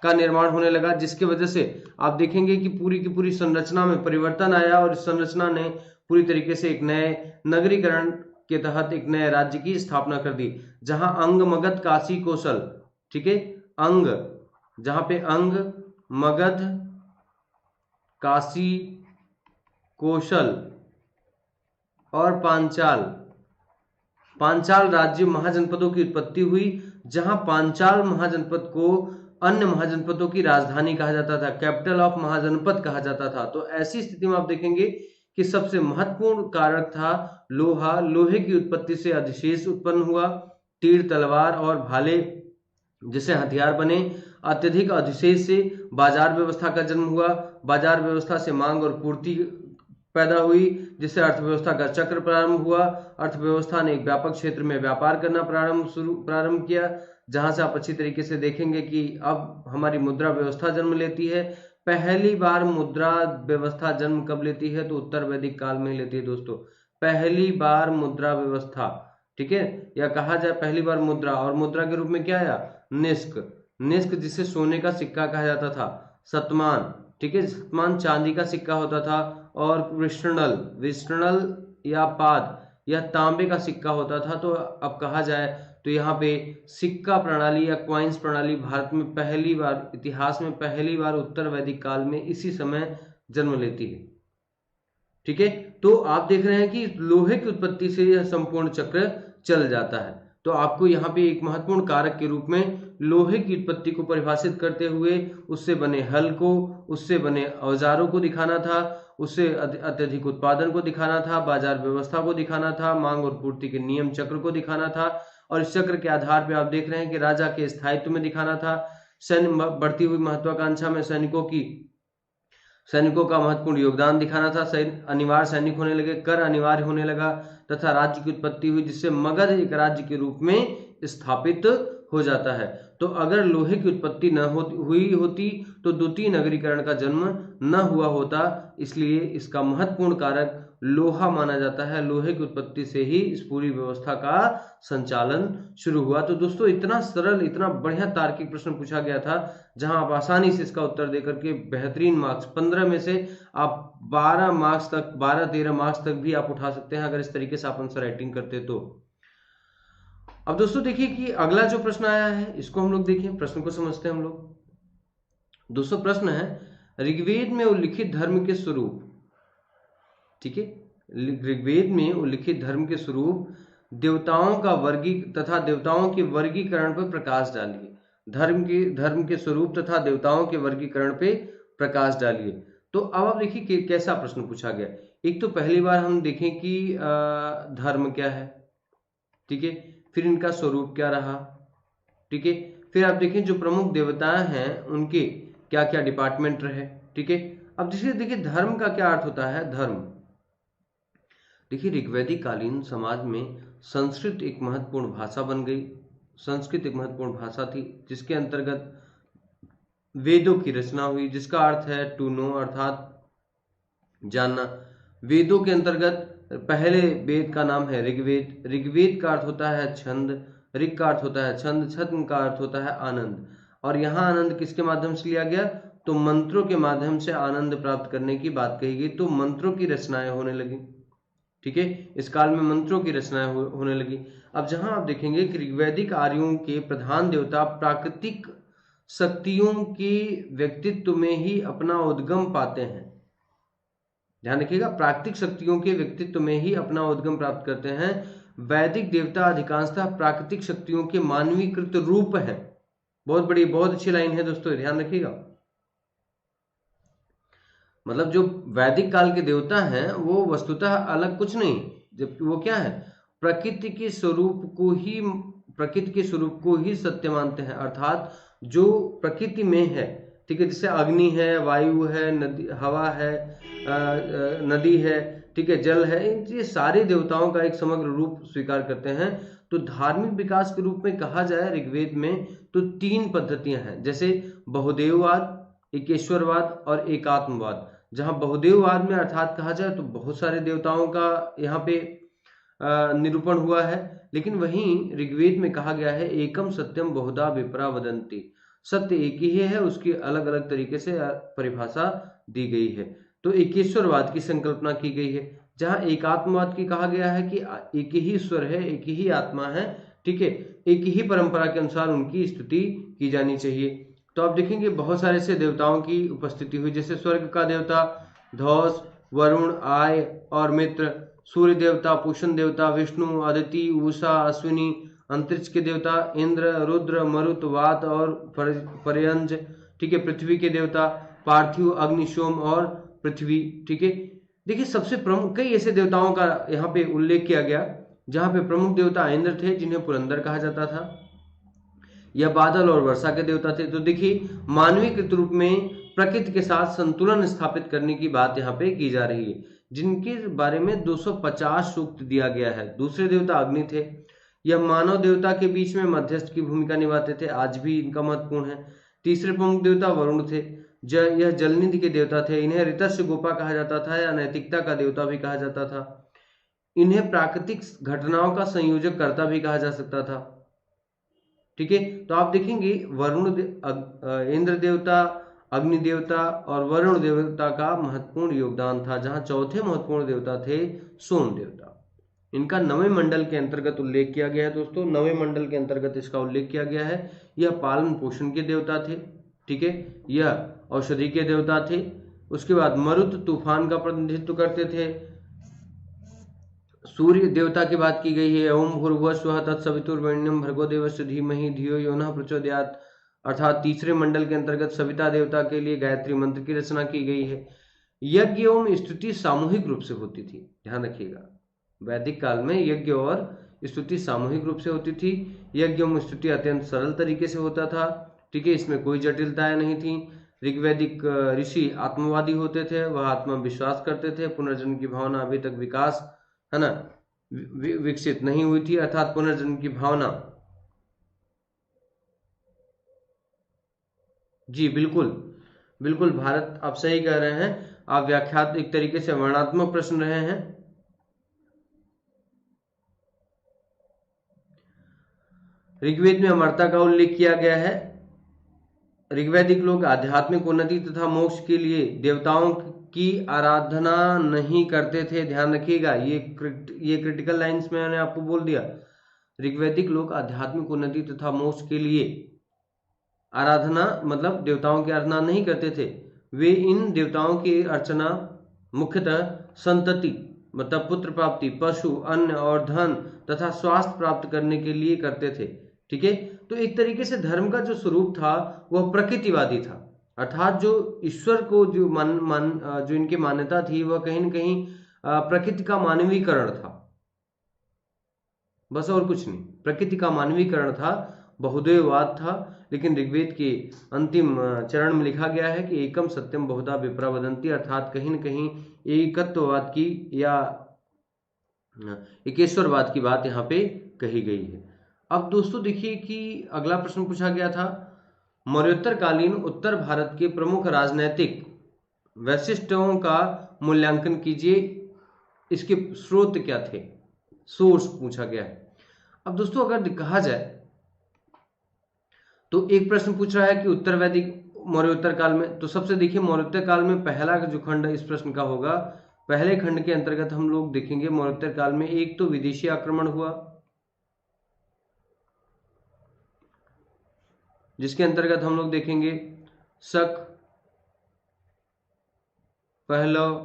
S1: का निर्माण होने लगा, जिसकी वजह से आप देखेंगे कि पूरी की पूरी संरचना में परिवर्तन आया। और इस संरचना ने पूरी तरीके से एक नए नगरीकरण के तहत एक नए राज्य की स्थापना कर दी, जहां अंग, मगध, काशी, कौशल, ठीक है, अंग, जहां पे अंग, मगध, काशी, कौशल और पांचाल राज्य महाजनपदों की उत्पत्ति हुई, जहां पांचाल महाजनपद को अन्य महाजनपदों की राजधानी कहा जाता था, कैपिटल ऑफ महाजनपद कहा जाता था। तो ऐसी स्थिति में आप देखेंगे कि सबसे महत्वपूर्ण कारक था लोहा। लोहे की उत्पत्ति से अधिशेष उत्पन्न हुआ, तीर, तलवार और भाले जैसे हथियार बने। अत्यधिक अधिशेष से बाजार व्यवस्था का जन्म हुआ, बाजार व्यवस्था से मांग और पूर्ति पैदा हुई, जिससे अर्थव्यवस्था का चक्र प्रारंभ हुआ। अर्थव्यवस्था ने एक व्यापक क्षेत्र में व्यापार करना प्रारंभ किया, जहां से आप अच्छी तरीके से देखेंगे कि अब हमारी मुद्रा व्यवस्था जन्म लेती है। पहली बार मुद्रा व्यवस्था जन्म कब लेती है, तो उत्तर वैदिक काल में लेती है दोस्तों, पहली बार मुद्रा व्यवस्था, ठीक है, या कहा जाए पहली बार मुद्रा। और मुद्रा के रूप में क्या आया, निष्क, जिसे सोने का सिक्का कहा जाता था, सतमान, ठीक है, सतमान चांदी का सिक्का होता था, और विष्णल या पाद, यह तांबे का सिक्का होता था। तो अब कहा जाए तो यहाँ पे सिक्का प्रणाली या क्वाइंस प्रणाली भारत में पहली बार, इतिहास में पहली बार उत्तर वैदिक काल में इसी समय जन्म लेती है। ठीक है, तो आप देख रहे हैं कि लोहे की उत्पत्ति से यह संपूर्ण चक्र चल जाता है। तो आपको यहाँ पे एक महत्वपूर्ण कारक के रूप में लोहे की उत्पत्ति को परिभाषित करते हुए उससे बने हल को, उससे बने औजारों को दिखाना था, उससे अत्यधिक उत्पादन को दिखाना था, बाजार व्यवस्था को दिखाना था, मांग और पूर्ति के नियम चक्र को दिखाना था, और इस चक्र के आधार पर आप देख रहे हैं कि राजा के स्थायित्व में दिखाना था, सैन्य बढ़ती हुई महत्वाकांक्षा में सैनिकों का महत्वपूर्ण योगदान दिखाना था, अनिवार्य सैनिक होने लगे, कर अनिवार्य होने लगा, तथा राज्य की उत्पत्ति हुई जिससे मगध एक राज्य के रूप में स्थापित हो जाता है। तो अगर लोहे की उत्पत्ति न हुई होती तो द्वितीय नगरीकरण का जन्म न हुआ होता, इसलिए इसका महत्वपूर्ण कारक लोहा माना जाता है। लोहे की उत्पत्ति से ही इस पूरी व्यवस्था का संचालन शुरू हुआ। तो दोस्तों इतना सरल, इतना बढ़िया तार्किक प्रश्न पूछा गया था, जहां आप आसानी से इसका उत्तर देकर के बेहतरीन मार्क्स 15 में से आप 12 मार्क्स तक, 12-13 मार्क्स तक भी आप उठा सकते हैं अगर इस तरीके से आप आंसर राइटिंग करते तो। अब दोस्तों देखिए कि अगला जो प्रश्न आया है इसको हम लोग देखिए, प्रश्न को समझते हैं हम लोग। दोस्तों प्रश्न है, ऋग्वेद में उल्लिखित धर्म के स्वरूप, ठीक है, ऋग्वेद में उल्लिखित धर्म के स्वरूप देवताओं का तथा देवताओं के वर्गीकरण पर प्रकाश डालिए। धर्म के स्वरूप तथा देवताओं के वर्गीकरण पे प्रकाश डालिए। तो अब आप देखिए कि कैसा प्रश्न पूछा गया। एक तो पहली बार हम देखें कि धर्म क्या है, ठीक है, फिर इनका स्वरूप क्या रहा, ठीक है, फिर आप देखें जो प्रमुख देवताएं हैं उनके क्या क्या डिपार्टमेंट रहे, ठीक है। अब देखिए धर्म का क्या अर्थ होता है। धर्म देखिए ऋग्वैदिक कालीन समाज में संस्कृत एक महत्वपूर्ण भाषा बन गई। संस्कृत एक महत्वपूर्ण भाषा थी जिसके अंतर्गत वेदों की रचना हुई, जिसका अर्थ है टू नो, अर्थात जानना। वेदों के अंतर्गत पहले वेद का नाम है ऋग्वेद। ऋग्वेद का अर्थ होता है छंद, ऋग का अर्थ होता है छंद, छंद का अर्थ होता है आनंद। और यहाँ आनंद किसके माध्यम से लिया गया, तो मंत्रों के माध्यम से आनंद प्राप्त करने की बात कही गई। तो मंत्रों की रचनाएं होने लगी, ठीक है, इस काल में मंत्रों की रचनाएं होने लगी। अब जहां आप देखेंगे कि ऋग्वैदिक आर्यों के प्रधान देवता प्राकृतिक शक्तियों के व्यक्तित्व में ही अपना उद्गम पाते हैं। ध्यान रखिएगा, प्राकृतिक शक्तियों के व्यक्तित्व में ही अपना उद्गम प्राप्त करते हैं। वैदिक देवता अधिकांशतः प्राकृतिक शक्तियों के मानवीकृत रूप है। बहुत बड़ी, बहुत अच्छी लाइन है दोस्तों, ध्यान रखिएगा। मतलब जो वैदिक काल के देवता हैं वो वस्तुतः अलग कुछ नहीं, जबकि वो क्या है, प्रकृति के स्वरूप को ही सत्य मानते हैं। अर्थात जो प्रकृति में है, ठीक है, जैसे अग्नि है, वायु है, नदी, हवा है, नदी है, ठीक है, जल है, ये सारे देवताओं का एक समग्र रूप स्वीकार करते हैं। तो धार्मिक विकास के रूप में कहा जाए ऋग्वेद में तो 3 पद्धतियां हैं, जैसे बहुदेववाद, एकेश्वरवाद और एकात्मवाद। जहां बहुदेववाद में अर्थात कहा जाए तो बहुत सारे देवताओं का यहाँ पे निरूपण हुआ है, लेकिन वहीं ऋग्वेद में कहा गया है एकम सत्यम बहुधा विप्रा वदन्ति, सत्य एक ही है, उसकी अलग अलग तरीके से परिभाषा दी गई है। तो एकेश्वरवाद की संकल्पना की गई है, जहां एकात्मवाद की कहा गया है कि एक ही ईश्वर है, एक ही आत्मा है, ठीक है, एक ही परंपरा के अनुसार उनकी स्तुति की जानी चाहिए। तो आप देखेंगे बहुत सारे ऐसे देवताओं की उपस्थिति हुई, जैसे स्वर्ग का देवता धौस, वरुण, आय और मित्र, सूर्य देवता पूषण देवता विष्णु, अदिति, उषा, अश्विनी, अंतरिक्ष के देवता इंद्र, रुद्र, मरुत, वात और पर्यंज, ठीक है, पृथ्वी के देवता पार्थिव, अग्नि, सोम और पृथ्वी, ठीक है। देखिए सबसे प्रमुख कई ऐसे देवताओं का यहाँ पे उल्लेख किया गया, जहां पे प्रमुख देवता इंद्र थे जिन्हें पुरंदर कहा जाता था, यह बादल और वर्षा के देवता थे। तो देखिए मानवीय रूप में प्रकृति के साथ संतुलन स्थापित करने की बात यहाँ पे की जा रही है, जिनके बारे में 250 सूक्त दिया गया है। दूसरे देवता अग्नि थे, यह मानव देवता के बीच में मध्यस्थ की भूमिका निभाते थे, आज भी इनका महत्वपूर्ण है। तीसरे प्रमुख देवता वरुण थे, यह जलनिधि के देवता थे, इन्हें ऋतस्य गोपा कहा जाता था या नैतिकता का देवता भी कहा जाता था। इन्हें प्राकृतिक घटनाओं का संयोजक कर्ता भी कहा जा सकता था, ठीक है। तो आप देखेंगे वरुण, इंद्र देवता, अग्नि देवता और वरुण देवता का महत्वपूर्ण योगदान था, जहां चौथे महत्वपूर्ण देवता थे सोम देवता, इनका नवे मंडल के अंतर्गत उल्लेख किया गया है दोस्तों, नवे मंडल के अंतर्गत इसका उल्लेख किया गया है। यह पालन पोषण के देवता थे, ठीक है, यह औषधि के देवता थे। उसके बाद मरुत तूफान का प्रतिनिधित्व करते थे। सूर्य देवता की बात की गई है, ओम भूर्भुवस्वः तत्सवितुर्वरेण्यं भर्गो देवस्य धीमहि धियो यो नः प्रचोदयात्, अर्थात तीसरे मंडल के अंतर्गत सविता देवता के लिए गायत्री मंत्र की रचना की गई है। यज्ञ एवं स्तुति सामूहिक रूप से होती थी, ध्यान रखिएगा, वैदिक काल में यज्ञ और स्तुति सामूहिक रूप से होती थी। यज्ञ एवं स्तुति अत्यंत सरल तरीके से होता था, ठीक है, इसमें कोई जटिलताएं नहीं थी। ऋग्वैदिक ऋषि आत्मवादी होते थे, वह आत्मविश्वास करते थे, पुनर्जन्म की भावना अभी तक विकास है ना विकसित नहीं हुई थी, अर्थात पुनर्जन्म की भावना, जी बिल्कुल बिल्कुल भारत, आप सही कह रहे हैं, आप व्याख्यात एक तरीके से वर्णात्मक प्रश्न रहे हैं। ऋग्वेद में अमरता का उल्लेख किया गया है। ऋग्वैदिक लोग आध्यात्मिक उन्नति तथा मोक्ष के लिए देवताओं की आराधना नहीं करते थे, ध्यान रखिएगा, ये क्रिटिकल लाइंस में मैंने आपको बोल दिया। ऋग्वैदिक लोग आध्यात्मिक उन्नति तथा मोक्ष के लिए आराधना मतलब देवताओं की आराधना नहीं करते थे। वे इन देवताओं की अर्चना मुख्यतः संतति मतलब पुत्र प्राप्ति, पशु, अन्न और धन तथा स्वास्थ्य प्राप्त करने के लिए करते थे, ठीक है। तो एक तरीके से धर्म का जो स्वरूप था वह प्रकृतिवादी था, अर्थात जो ईश्वर को जो इनकी मान्यता थी वह कहीं न कहीं प्रकृति का मानवीकरण था, बस और कुछ नहीं, प्रकृति का मानवीकरण था, बहुदेववाद था। लेकिन ऋग्वेद के अंतिम चरण में लिखा गया है कि एकम सत्यम बहुधा विप्रा वदन्ति, अर्थात कहीं न कहीं एकत्ववाद की या एकेश्वरवाद की बात यहाँ पे कही गई है। अब दोस्तों देखिए कि अगला प्रश्न पूछा गया था, मौर्योत्तर कालीन उत्तर भारत के प्रमुख राजनैतिक वैशिष्ट्यों का मूल्यांकन कीजिए, इसके स्रोत क्या थे, सोर्स पूछा गया है। अब दोस्तों अगर कहा जाए तो एक प्रश्न पूछ रहा है कि उत्तर वैदिक मौर्योत्तर काल में, तो सबसे देखिए मौर्योत्तर काल में पहला जो खंड इस प्रश्न का होगा, पहले खंड के अंतर्गत हम लोग देखेंगे मौर्योत्तर काल में एक तो विदेशी आक्रमण हुआ, जिसके अंतर्गत हम लोग देखेंगे शक, पहलव,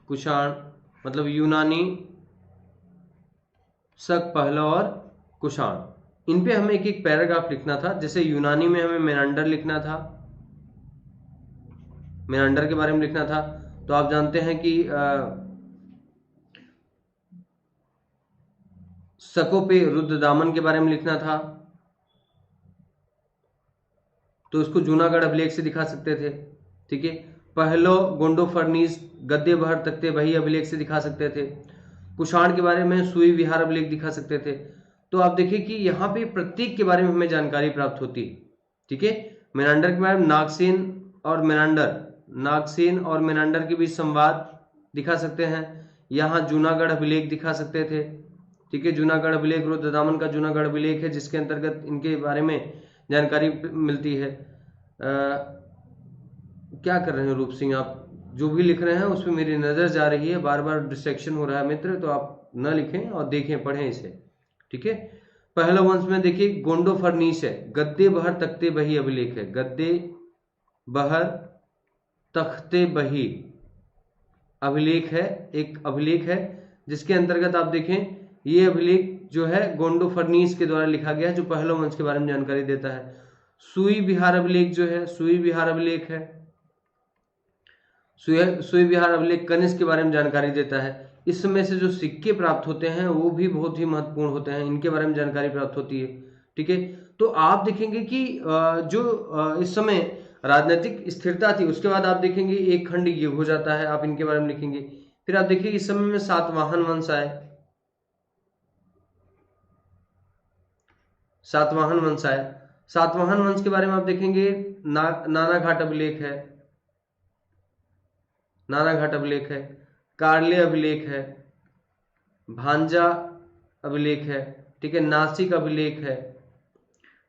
S1: कुषाण, मतलब यूनानी, शक, पहलव और कुषाण। इन पे हमें एक एक पैराग्राफ लिखना था। जैसे यूनानी में हमें मेनांडर लिखना था, मेनांडर के बारे में लिखना था। तो आप जानते हैं कि शकों पे रुद्रदामन के बारे में लिखना था, तो इसको जूनागढ़ अभिलेख से दिखा सकते थे, ठीक है। पहलो गोंडो फर्नीस गद्दे बहर तख्ते बही अभिलेख से दिखा सकते थे। कुषाण के बारे में सुई विहार अभिलेख दिखा सकते थे। तो आप देखिए कि यहाँ पे प्रत्येक के बारे में हमें जानकारी प्राप्त होती है, ठीक है। मेनांडर के बारे में नागसेन और मेनांडर के बीच संवाद दिखा सकते हैं। यहाँ जूनागढ़ अभिलेख दिखा सकते थे, ठीक है। जूनागढ़ अभिलेख रुद्रदामन का जूनागढ़ अभिलेख है, जिसके अंतर्गत इनके बारे में जानकारी मिलती है। क्या कर रहे हैं रूप सिंह, आप जो भी लिख रहे हैं उस पर मेरी नजर जा रही है, बार बार डिस्ट्रैक्शन हो रहा है मित्र, तो आप न लिखें और देखें, पढ़ें इसे, ठीक है। पहला वंश में देखिए गोंडो फर्नीस है, गद्दे बहर तख्ते बही अभिलेख है, गद्दे बहर तख्ते बही अभिलेख है, एक अभिलेख है, जिसके अंतर्गत आप देखें ये अभिलेख जो है गोंडो फर्नीस के द्वारा लिखा गया है, जो पहला वंश के बारे में जानकारी देता है। सुई विहार अभिलेख जो है, सुई विहार अभिलेख है, सुई विहार अभिलेख कनिष्क के बारे में जानकारी देता है। इस समय से जो सिक्के प्राप्त होते हैं वो भी बहुत ही महत्वपूर्ण होते हैं, इनके बारे में जानकारी प्राप्त होती है, ठीक है। तो आप देखेंगे कि जो इस समय राजनीतिक स्थिरता थी, उसके बाद आप देखेंगे एक खंड ये हो जाता है, आप इनके बारे में लिखेंगे। फिर आप देखिए इस समय में सातवाहन वंश आए, सातवाहन वंश आया। सातवाहन वंश के बारे में आप देखेंगे नाना घाट अभिलेख है, नाना घाट अभिलेख है, कार्ले अभिलेख है, भांजा अभिलेख है, ठीक है, नासिक अभिलेख है,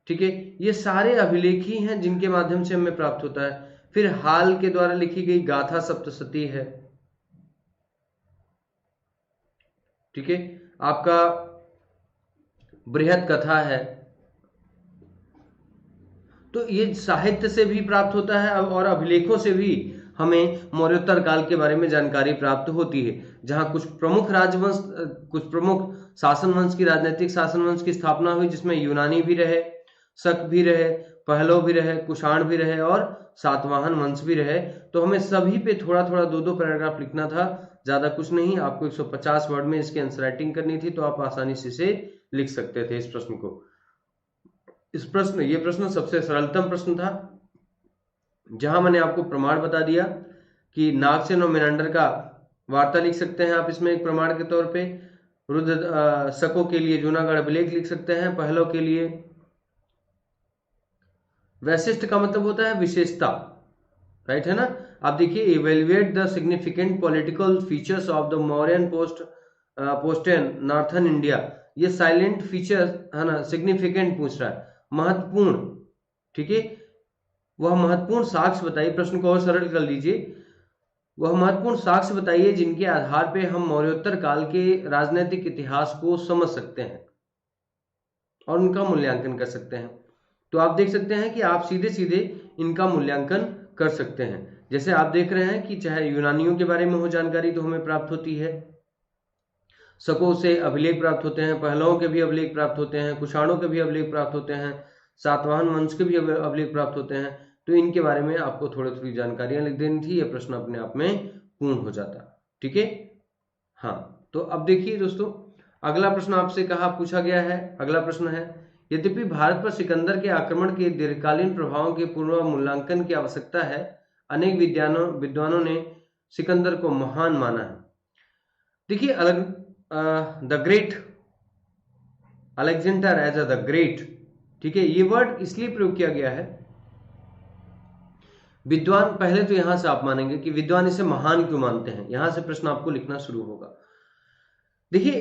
S1: ठीक है। ये सारे अभिलेख ही हैं जिनके माध्यम से हमें प्राप्त होता है। फिर हाल के द्वारा लिखी गई गाथा सप्तशती है, ठीक है, आपका बृहद कथा है। तो ये साहित्य से भी प्राप्त होता है और अभिलेखों से भी हमें मौर्योत्तर काल के बारे में जानकारी प्राप्त होती है, जहां कुछ प्रमुख राजवंश, कुछ प्रमुख शासन वंश की, राजनीतिक शासन वंश की स्थापना हुई, जिसमें यूनानी भी रहे, शक भी रहे, पहलव भी रहे, कुषाण भी रहे और सातवाहन वंश भी रहे। तो हमें सभी पे थोड़ा थोड़ा 2-2 पैराग्राफ लिखना था, ज्यादा कुछ नहीं। आपको 150 वर्ड में इसकी आंसर राइटिंग करनी थी, तो आप आसानी से इसे लिख सकते थे इस प्रश्न को। ये प्रश्न सबसे सरलतम प्रश्न था, जहां मैंने आपको प्रमाण बता दिया कि नागसेन और मेनांडर का वार्ता लिख सकते हैं आप इसमें एक प्रमाण के तौर पे। रुद्र शकों के लिए जूनागढ़ अभिलेख लिख सकते हैं। पहलव के लिए वैशिष्ट का मतलब होता है विशेषता, राइट है ना। आप देखिए, evaluate the significant political features of the Mauryan post northern India. ये साइलेंट फीचर है ना, सिग्निफिकेंट पूछ रहा है, महत्वपूर्ण, ठीक है। वह महत्वपूर्ण साक्ष्य बताइए, प्रश्न को और सरल कर लीजिए। वह महत्वपूर्ण साक्ष्य बताइए जिनके आधार पर हम मौर्योत्तर काल के राजनीतिक इतिहास को समझ सकते हैं और उनका मूल्यांकन कर सकते हैं। तो आप देख सकते हैं कि आप सीधे सीधे इनका मूल्यांकन कर सकते हैं। जैसे आप देख रहे हैं कि चाहे यूनानियों के बारे में हो जानकारी तो हमें प्राप्त होती है, शकों से अभिलेख प्राप्त होते हैं, पहलवों के भी अभिलेख प्राप्त होते हैं, कुषाणों के भी अभिलेख प्राप्त होते हैं, सातवाहन वंश के भी अभिलेख प्राप्त होते हैं। तो इनके बारे में आपको थोड़ी थोड़ी जानकारियां लिख देनी थी, यह प्रश्न अपने आप में पूर्ण हो जाता, ठीक है। हाँ, तो अब देखिए दोस्तों, अगला प्रश्न आपसे पूछा गया है। अगला प्रश्न है, यद्यपि भारत पर सिकंदर के आक्रमण के दीर्घकालीन प्रभावों के पूर्व मूल्यांकन की आवश्यकता है, अनेक विद्वानों ने सिकंदर को महान माना है। देखिए, the great, Alexander as the great, ठीक है, ये वर्ड इसलिए प्रयोग किया गया है, विद्वान, पहले तो यहां से आप मानेंगे कि विद्वान इसे महान क्यों मानते हैं, यहां से प्रश्न आपको लिखना शुरू होगा। देखिए,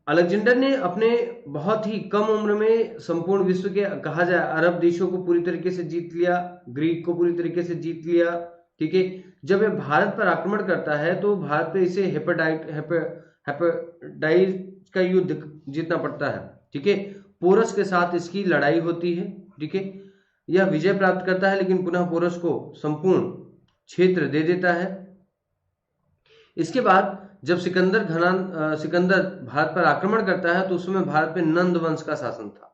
S1: अलेक्जेंडर ने अपने बहुत ही कम उम्र में संपूर्ण विश्व के, कहा जाए, अरब देशों को पूरी तरीके से जीत लिया, ग्रीक को पूरी तरीके से जीत लिया, ठीक है। जब यह भारत पर आक्रमण करता है तो भारत पे इसे हेपेटाइट का युद्ध जीतना पड़ता है, ठीक है। पोरस के साथ इसकी लड़ाई होती है, ठीक है। यह विजय प्राप्त करता है, लेकिन पुनः पोरस को संपूर्ण क्षेत्र दे देता है। इसके बाद जब सिकंदर भारत पर आक्रमण करता है तो उस समय भारत पे नंद वंश का शासन था।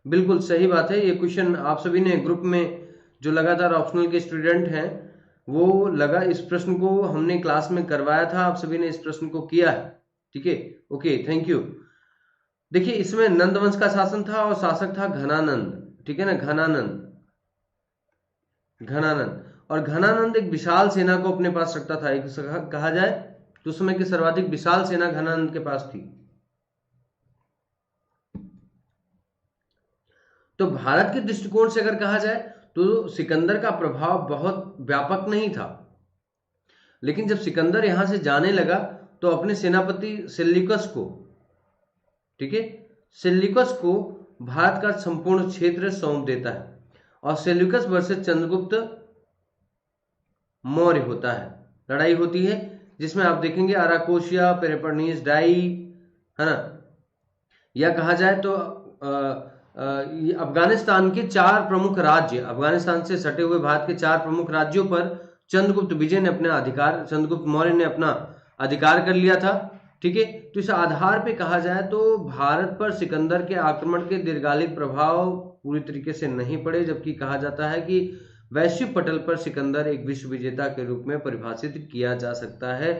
S1: बिल्कुल सही बात है। ये क्वेश्चन आप सभी ने ग्रुप में जो लगातार ऑप्शनल के स्टूडेंट हैं वो इस प्रश्न को हमने क्लास में करवाया था, आप सभी ने इस प्रश्न को किया है, ठीक है। Okay, thank you. देखिए, इसमें नंद वंश का शासन था और शासक था घनानंद, ठीक है ना, घनानंद। और घनानंद एक विशाल सेना को अपने पास रखता था, एक कहा जाए तो उस समय की सर्वाधिक विशाल सेना घनानंद के पास थी। तो भारत के दृष्टिकोण से अगर कहा जाए तो सिकंदर का प्रभाव बहुत व्यापक नहीं था, लेकिन जब सिकंदर यहां से जाने लगा तो अपने सेनापति सेल्यूकस को, ठीक है, सेल्यूकस को भारत का संपूर्ण क्षेत्र सौंप देता है और सेल्यूकस वर्सेस चंद्रगुप्त मौर्य होता है, लड़ाई होती है, जिसमें आप देखेंगे अराकोशिया, पेलोपोनेस डाई, है ना, या कहा जाए तो अफगानिस्तान के 4 प्रमुख राज्य, अफगानिस्तान से सटे हुए भारत के 4 प्रमुख राज्यों पर चंद्रगुप्त मौर्य ने अपना अधिकार कर लिया था, ठीक है। तो इस आधार पे कहा जाए तो भारत पर सिकंदर के आक्रमण के दीर्घकालिक प्रभाव पूरी तरीके से नहीं पड़े, जबकि कहा जाता है कि वैश्विक पटल पर सिकंदर एक विश्व विजेता के रूप में परिभाषित किया जा सकता है।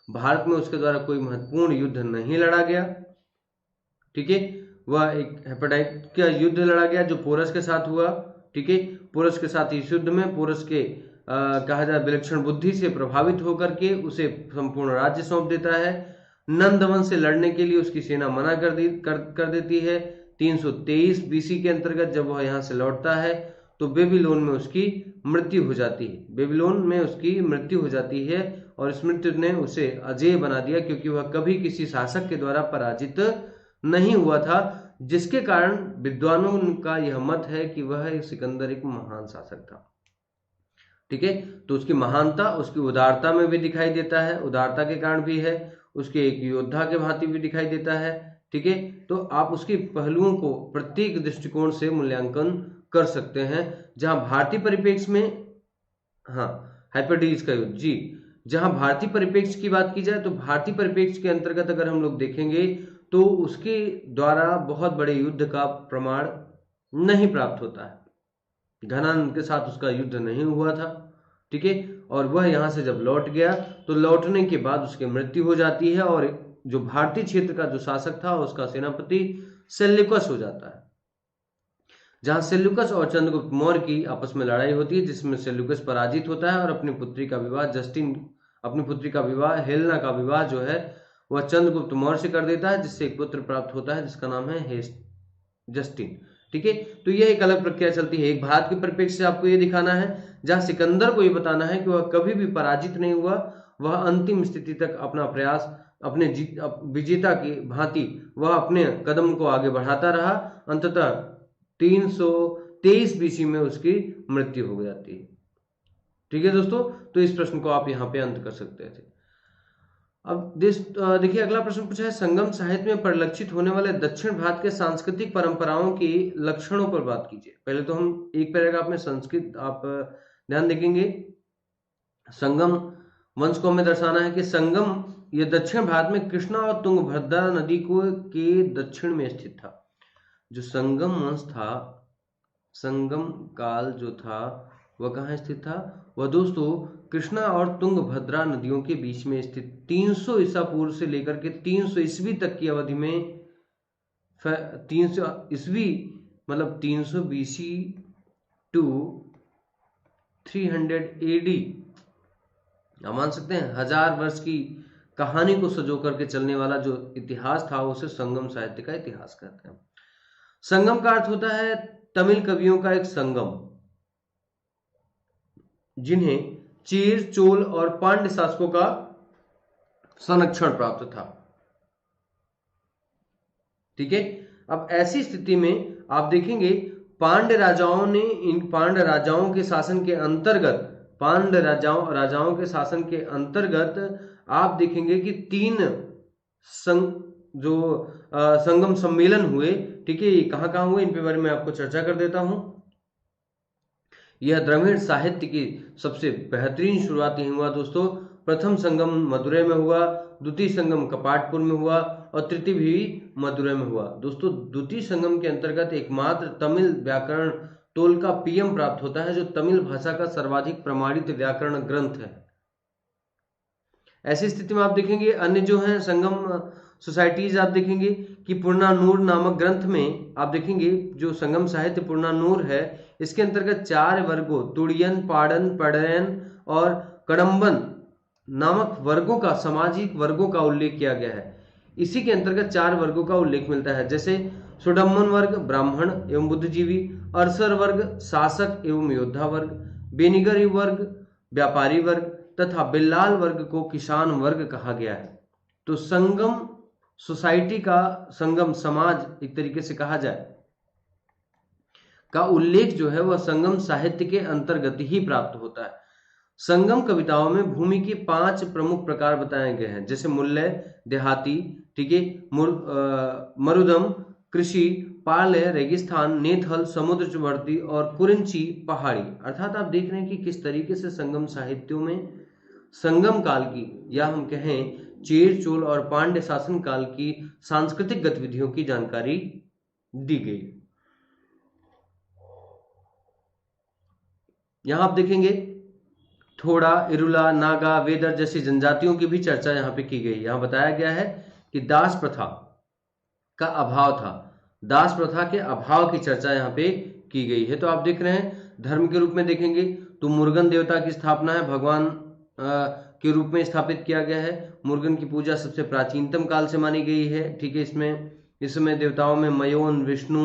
S1: भारत में उसके द्वारा कोई महत्वपूर्ण युद्ध नहीं लड़ा गया, ठीक है। वह एक हेपेटाइट का युद्ध लड़ा गया जो पोरस के साथ हुआ, ठीक है। पोरस के साथ इस युद्ध में पोरस के कहा जाए विलक्षण बुद्धि से प्रभावित होकर के उसे संपूर्ण राज्य सौंप देता है। नंदवंश से लड़ने के लिए उसकी सेना मना कर देती है। 323 बीसी के अंतर्गत जब वह यहाँ से लौटता है तो बेबीलोन में उसकी मृत्यु हो जाती है, और इस मृत्यु ने उसे अजेय बना दिया, क्योंकि वह कभी किसी शासक के द्वारा पराजित नहीं हुआ था, जिसके कारण विद्वानों का यह मत है कि वह सिकंदर एक महान शासक था। ठीक है, तो उसकी महानता उसकी उदारता में भी दिखाई देता है, उदारता के कारण भी है, उसके एक योद्धा के भांति भी दिखाई देता है। ठीक है, तो आप उसके पहलुओं को प्रत्येक दृष्टिकोण से मूल्यांकन कर सकते हैं। जहां भारतीय परिप्रेक्ष्य में, हाँ, हाइपरडीज का युद्ध जी, जहां भारतीय परिप्रेक्ष्य की बात की जाए तो भारतीय परिप्रेक्ष्य के अंतर्गत अगर हम लोग देखेंगे तो उसके द्वारा बहुत बड़े युद्ध का प्रमाण नहीं प्राप्त होता है, घनानंद के साथ उसका युद्ध नहीं हुआ था। ठीक है, और वह यहां से जब लौट गया तो लौटने के बाद उसकी मृत्यु हो जाती है और जो भारतीय क्षेत्र का जो शासक था उसका सेनापति सेल्यूकस हो जाता है। जहां सेल्यूकस और चंद्रगुप्त मौर्य की आपस में लड़ाई होती है, जिसमें सेल्यूकस पराजित होता है और अपनी पुत्री का विवाह हेलेना का विवाह जो है वह चंद्रगुप्त मौर्य से कर देता है, जिससे एक पुत्र प्राप्त होता है जिसका नाम है जस्टिन। ठीक है, तो यह एक अलग प्रक्रिया चलती है। एक भारत के परिप्रेक्ष्य से आपको यह दिखाना है, जहां सिकंदर को यह बताना है कि वह कभी भी पराजित नहीं हुआ, वह अंतिम स्थिति तक अपना प्रयास अपने विजेता की भांति वह अपने कदम को आगे बढ़ाता रहा। अंततः 323 बीसी में उसकी मृत्यु हो जाती है। ठीक है दोस्तों, तो इस प्रश्न को आप यहाँ पे अंत कर सकते थे। अब देखिए अगला प्रश्न पूछा है, संगम साहित्य में परिलक्षित होने वाले दक्षिण भारत के सांस्कृतिक परंपराओं की लक्षणों पर बात कीजिए। पहले तो हम एक पैराग्राफ में संस्कृत आप ध्यान देखेंगे। संगम वंश को हमें दर्शाना है कि संगम ये दक्षिण भारत में कृष्णा और तुंगभद्रा नदी को के दक्षिण में स्थित था। जो संगम वंश था, संगम काल जो था वह कहाँ स्थित था? वह दोस्तों कृष्णा और तुंगभद्रा नदियों के बीच में स्थित 300 ईसा पूर्व से लेकर के 300 ईस्वी तक की अवधि में 300 ईस्वी मतलब 300 बीसी टू 300 एडी, आप मान सकते हैं 1000 वर्ष की कहानी को सजो करके चलने वाला जो इतिहास था उसे संगम साहित्य का इतिहास कहते हैं। संगम का अर्थ होता है तमिल कवियों का एक संगम, जिन्हें चेर, चोल और पांड्य शासकों का संरक्षण प्राप्त था। ठीक है, अब ऐसी स्थिति में आप देखेंगे पांड्य राजाओं ने इन पांड्य राजाओं के शासन के अंतर्गत राजाओं के शासन के अंतर्गत आप देखेंगे कि 3 संगम सम्मेलन हुए। ठीक है, ये कहाँ हुए इन पे बारे में आपको चर्चा कर देता हूं। यह द्रविड़ साहित्य की सबसे बेहतरीन शुरुआत यही हुआ दोस्तों। प्रथम संगम मदुरै में हुआ, द्वितीय संगम कपाटपुर में हुआ और तृतीय भी मदुरै में हुआ। दोस्तों द्वितीय संगम के अंतर्गत एकमात्र तमिल व्याकरण तोल्काप्पियम प्राप्त होता है, जो तमिल भाषा का सर्वाधिक प्रमाणित व्याकरण ग्रंथ है। ऐसी स्थिति में आप देखेंगे अन्य जो है संगम सोसाइटीज आप देखेंगे कि पुर्नानूर नामक ग्रंथ में आप देखेंगे जो संगम साहित्य पुर्नानूर है, इसके अंतर्गत 4 वर्गों तुड़ियन, पाड़न, पड़यन और कडम्बन नामक वर्गों का, सामाजिक वर्गों का उल्लेख किया गया है। इसी के अंतर्गत 4 वर्गों का उल्लेख मिलता है, जैसे सुडम्मन वर्ग ब्राह्मण एवं बुद्धिजीवी, अरसर वर्ग शासक एवं योद्धा वर्ग, बेनिगर वर्ग व्यापारी वर्ग तथा बिल्लाल वर्ग को किसान वर्ग कहा गया है। तो संगम सोसाइटी का, संगम समाज एक तरीके से कहा जाए, का उल्लेख जो है वह संगम साहित्य के अंतर्गत ही प्राप्त होता है। संगम कविताओं में भूमि के 5 प्रमुख प्रकार बताए गए हैं, जैसे मूल्य, देहाती, ठीक है, मरुदम, कृषि, पालय, रेगिस्तान, नेथल, समुद्रवर्ती और कुरिंची पहाड़ी। अर्थात आप देख रहे हैं कि किस तरीके से संगम साहित्यों में संगम काल की, या हम कहें चेर, चोल और पांड्य शासन काल की सांस्कृतिक गतिविधियों की जानकारी दी गई। यहां आप देखेंगे थोड़ा, इरुला, नागा, वेदर जैसी जनजातियों की भी चर्चा यहाँ पे की गई। यहाँ बताया गया है कि दास प्रथा का अभाव था, दास प्रथा के अभाव की चर्चा यहाँ पे की गई है। तो आप देख रहे हैं धर्म के रूप में देखेंगे तो मुर्गन देवता की स्थापना है, भगवान के रूप में स्थापित किया गया है। मुर्गन की पूजा सबसे प्राचीनतम काल से मानी गई है। ठीक है, इसमें देवताओं में मयोन, विष्णु,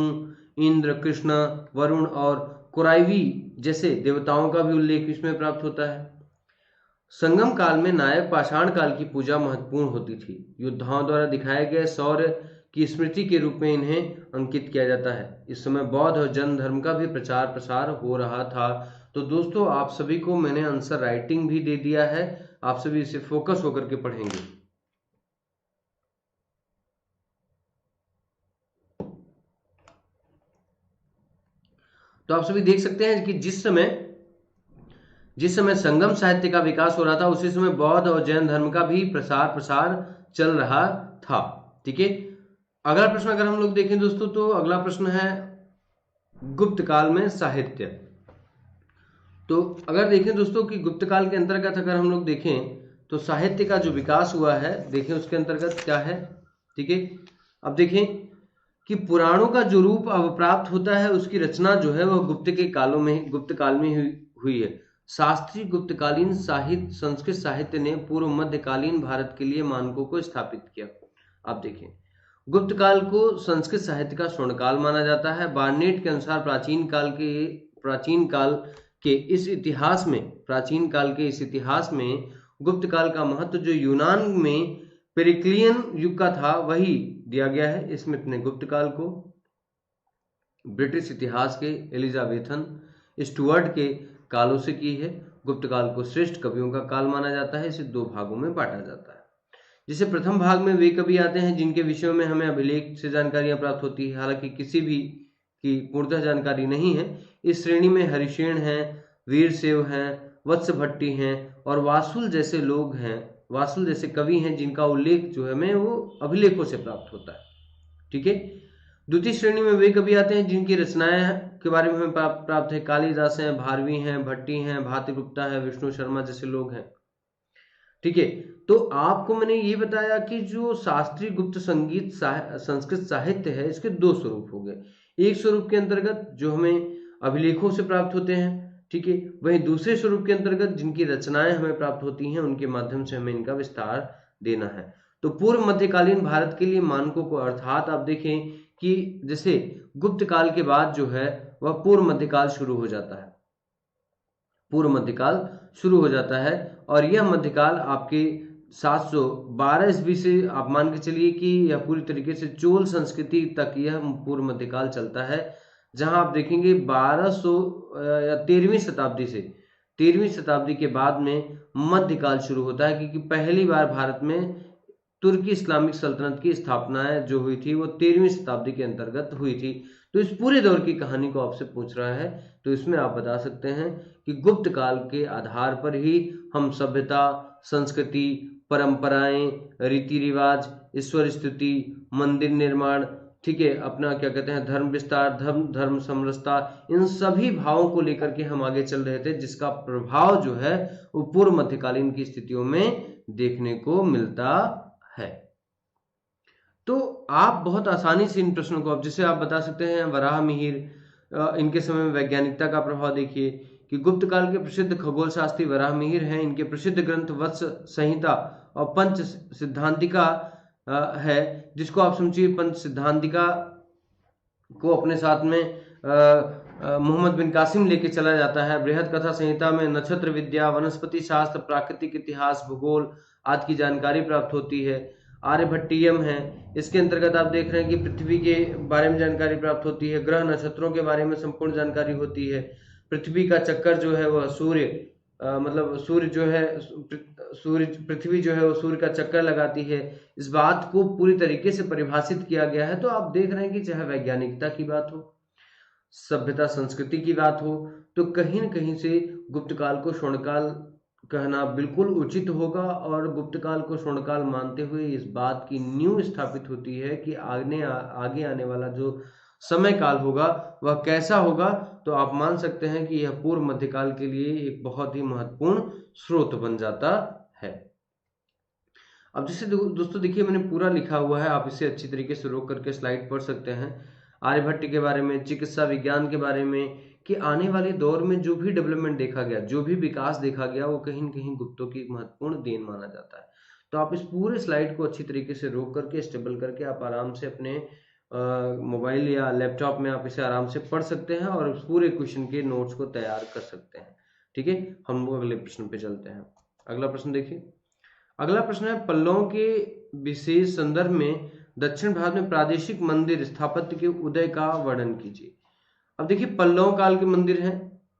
S1: इंद्र, कृष्ण, वरुण और कुराइवी जैसे देवताओं का भी उल्लेख इसमें प्राप्त होता है। संगम काल में नायक पाषाण काल की पूजा महत्वपूर्ण होती थी। योद्धाओं द्वारा दिखाए गए शौर्य की स्मृति के रूप में इन्हें अंकित किया जाता है। इस समय बौद्ध और जैन धर्म का भी प्रचार प्रसार हो रहा था। तो दोस्तों आप सभी को मैंने आंसर राइटिंग भी दे दिया है, आप सभी इसे फोकस होकर के पढ़ेंगे। तो आप सभी देख सकते हैं कि जिस समय संगम साहित्य का विकास हो रहा था उसी समय बौद्ध और जैन धर्म का भी प्रसार चल रहा था। ठीक है, अगला प्रश्न अगर हम लोग देखें दोस्तों, तो अगला प्रश्न है गुप्त काल में साहित्य। तो अगर देखें दोस्तों कि गुप्त काल के अंतर्गत अगर हम लोग देखें तो साहित्य का जो विकास हुआ है, देखें उसके अंतर्गत क्या है। ठीक है, अब देखें कि पुराणों का जो रूप अब प्राप्त होता है उसकी रचना जो है वह गुप्त काल में हुई है। शास्त्रीय गुप्तकालीन साहित्य संस्कृत साहित्य ने पूर्व मध्यकालीन भारत के लिए मानकों को स्थापित किया। आप देखें, गुप्त काल को संस्कृत साहित्य का स्वर्ण काल माना जाता है। बार्नेट के अनुसार प्राचीन काल के इस इतिहास में गुप्त काल का महत्व जो यूनान में पेरिक्लियन युग का था वही दिया गया है। स्मिथ ने गुप्त काल को ब्रिटिश इतिहास के एलिजाबेथन स्टुअर्ट के कालों से की है। गुप्त काल को श्रेष्ठ कवियों का काल माना जाता है। इसे दो भागों में बांटा जाता है। जिसे प्रथम भाग में वे कवि आते हैं जिनके विषयों में हमें अभिलेख से जानकारियां प्राप्त होती है, हालांकि किसी भी की पूर्णतः जानकारी नहीं है। इस श्रेणी में हरिशेन हैं, वीरसेव हैं, वत्स भट्टी हैं और वासुल जैसे कवि हैं जिनका उल्लेख जो है हमें वो अभिलेखों से प्राप्त होता है। ठीक है, द्वितीय श्रेणी में वे कवि आते हैं जिनकी रचनाएं के बारे में हमें प्राप्त है। कालिदास हैं, भारवी हैं, भट्टी हैं, भातिगुप्ता है, विष्णु शर्मा जैसे लोग हैं। ठीक है, तो आपको मैंने ये बताया कि जो शास्त्रीय गुप्त संगीत संस्कृत साहित्य है इसके दो स्वरूप हो गए। एक स्वरूप के अंतर्गत जो हमें अभिलेखों से प्राप्त होते हैं, ठीक है, वहीं दूसरे स्वरूप के अंतर्गत जिनकी रचनाएं हमें प्राप्त होती हैं उनके माध्यम से हमें इनका विस्तार देना है। तो पूर्व मध्यकालीन भारत के लिए मानकों को, अर्थात आप देखें कि जैसे गुप्त काल के बाद जो है वह पूर्व मध्यकाल शुरू हो जाता है। और यह मध्यकाल आपके 712 ईस्वी से आप मान के चलिए कि यह पूरी तरीके से चोल संस्कृति तक यह पूर्व मध्यकाल चलता है, जहां आप देखेंगे 1200 या 13वीं शताब्दी के बाद में मध्यकाल शुरू होता है, क्योंकि पहली बार भारत में तुर्की इस्लामिक सल्तनत की स्थापना जो हुई थी वो 13वीं शताब्दी के अंतर्गत हुई थी। तो इस पूरे दौर की कहानी को आपसे पूछ रहा है, तो इसमें आप बता सकते हैं कि गुप्त काल के आधार पर ही हम सभ्यता, संस्कृति, परंपराएं, रीति रिवाज, ईश्वर स्तुति, मंदिर निर्माण, ठीक है, अपना क्या कहते हैं धर्म विस्तार, धर्म समरसता, इन सभी भावों को लेकर के हम आगे चल रहे थे, जिसका प्रभाव जो है वो पूर्व मध्यकालीन की स्थितियों में देखने को मिलता है। तो आप बहुत आसानी से इन प्रश्नों को, अब जैसे आप बता सकते हैं वराह मिहिर, इनके समय में वैज्ञानिकता का प्रभाव देखिए कि गुप्त काल के प्रसिद्ध खगोल शास्त्री वराह मिहिर हैं। इनके प्रसिद्ध ग्रंथ वत्स संहिता और पंच सिद्धांतिका है, जिसको आप समझिए पंच सिद्धांतिका को अपने साथ में मोहम्मद बिन कासिम लेके चला जाता है। बृहद कथा संहिता में नक्षत्र विद्या, वनस्पति शास्त्र, प्राकृतिक इतिहास, भूगोल आदि की जानकारी प्राप्त होती है। आर्यभट्टियम है, इसके अंतर्गत आप देख रहे हैं कि पृथ्वी के बारे में जानकारी प्राप्त होती है, ग्रह नक्षत्रों के बारे में संपूर्ण जानकारी होती है। पृथ्वी का चक्कर जो है वह पृथ्वी जो है वो सूर्य का चक्कर लगाती है। इस बात को पूरी तरीके से परिभाषित किया गया है। तो आप देख रहे हैं कि चाहे वैज्ञानिकता की बात हो, सभ्यता संस्कृति की बात हो, तो कहीं न कहीं से गुप्त काल को स्वर्णकाल कहना बिल्कुल उचित होगा। और गुप्त काल को स्वर्णकाल मानते हुए इस बात की नींव स्थापित होती है कि आगे आने वाला जो समय काल होगा वह कैसा होगा। तो आप मान सकते हैं कि यह पूर्व मध्यकाल के लिए एक बहुत ही महत्वपूर्ण स्रोत बन जाता है। अब जैसे दोस्तों देखिए मैंने पूरा लिखा हुआ है, आप इसे अच्छी तरीके से रोक करके स्लाइड पढ़ सकते हैं। आर्यभट्ट के बारे में, चिकित्सा विज्ञान के बारे में, कि आने वाले दौर में जो भी डेवलपमेंट देखा गया, जो भी विकास देखा गया, वो कहीं न कहीं गुप्तों की महत्वपूर्ण देन माना जाता है। तो आप इस पूरे स्लाइड को अच्छी तरीके से रोक करके, स्टेबल करके आप आराम से अपने मोबाइल या लैपटॉप में आप इसे आराम से पढ़ सकते हैं और उस पूरे क्वेश्चन के नोट्स को तैयार कर सकते हैं। ठीक है, हम लोग अगले प्रश्न पे चलते हैं। अगला प्रश्न देखिए, अगला प्रश्न है पल्लवों के विशेष संदर्भ में दक्षिण भारत में प्रादेशिक मंदिर स्थापत्य के उदय का वर्णन कीजिए। अब देखिए पल्लव काल के मंदिर हैं।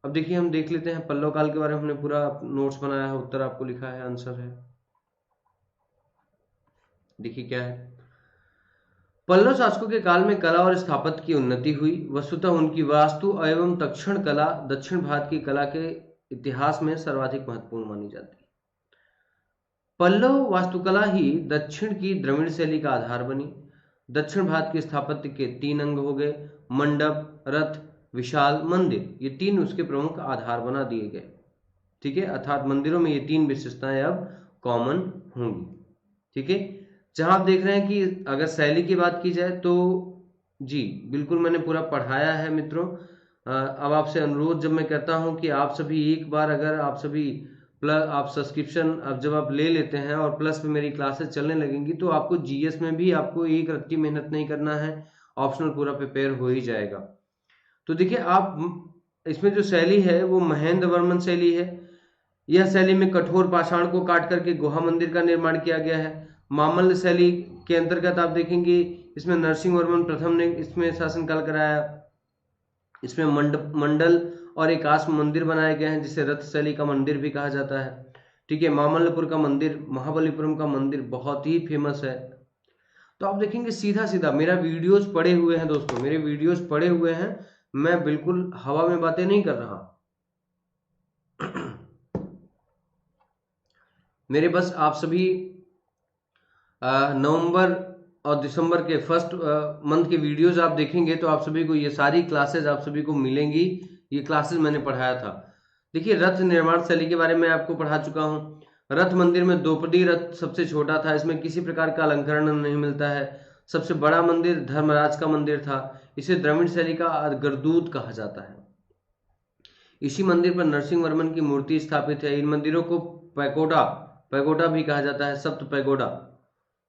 S1: अब देखिए हम देख लेते हैं पल्लव काल के बारे में, हमने पूरा नोट्स बनाया है, उत्तर आपको लिखा है, आंसर है। देखिए क्या है, पल्लव शासकों के काल में कला और स्थापत्य की उन्नति हुई। वस्तुतः उनकी वास्तु एवं तक्षण कला दक्षिण भारत की कला के इतिहास में सर्वाधिक महत्वपूर्ण मानी जाती है। पल्लव वास्तुकला ही दक्षिण की द्रविड़ शैली का आधार बनी। दक्षिण भारत के स्थापत्य के 3 अंग हो गए, मंडप, रथ, विशाल मंदिर, ये 3 उसके प्रमुख आधार बना दिए गए। ठीक है, अर्थात मंदिरों में ये 3 विशेषताएं अब कॉमन होंगी। ठीक है, जहां आप देख रहे हैं कि अगर शैली की बात की जाए तो जी बिल्कुल मैंने पूरा पढ़ाया है मित्रों। अब आपसे अनुरोध जब मैं करता हूं कि आप सभी एक बार अगर आप सभी प्लस आप सब्सक्रिप्शन अब जब आप ले लेते हैं और प्लस पे मेरी क्लासेस चलने लगेंगी तो आपको जीएस में भी आपको एक रत्ती मेहनत नहीं करना है, ऑप्शनल पूरा प्रिपेयर हो ही जाएगा। तो देखिए आप इसमें जो शैली है वो महेंद्र वर्मन शैली है। यह शैली में कठोर पाषाण को काट करके गुहा मंदिर का निर्माण किया गया है। मामल्ल शैली के अंतर्गत आप देखेंगे इसमें नरसिंह वर्मन प्रथम ने इसमें शासनकाल कराया। इसमें मंडल और एकाश्म मंदिर बनाए गए हैं जिसे रथ शैली का मंदिर भी कहा जाता है। ठीक है, मामल्लपुर का मंदिर, महाबलीपुरम का मंदिर बहुत ही फेमस है। तो आप देखेंगे सीधा सीधा मेरा वीडियोस पड़े हुए हैं दोस्तों, मेरे वीडियोस पड़े हुए हैं, मैं बिल्कुल हवा में बातें नहीं कर रहा। मेरे बस आप सभी नवंबर और दिसंबर के फर्स्ट मंथ के वीडियोस आप देखेंगे तो आप सभी को ये सारी क्लासेस आप सभी को मिलेंगी। ये क्लासेस मैंने पढ़ाया था। देखिए रथ निर्माण शैली के बारे में आपको पढ़ा चुका हूं। रथ मंदिर में द्रौपदी रथ सबसे छोटा था, इसमें किसी प्रकार का अलंकरण नहीं मिलता है। सबसे बड़ा मंदिर धर्मराज का मंदिर था, इसे द्रविड़ शैली का गर्दूत कहा जाता है। इसी मंदिर पर नरसिंह वर्मन की मूर्ति स्थापित है। इन मंदिरों को पैगोडा भी कहा जाता है, सप्त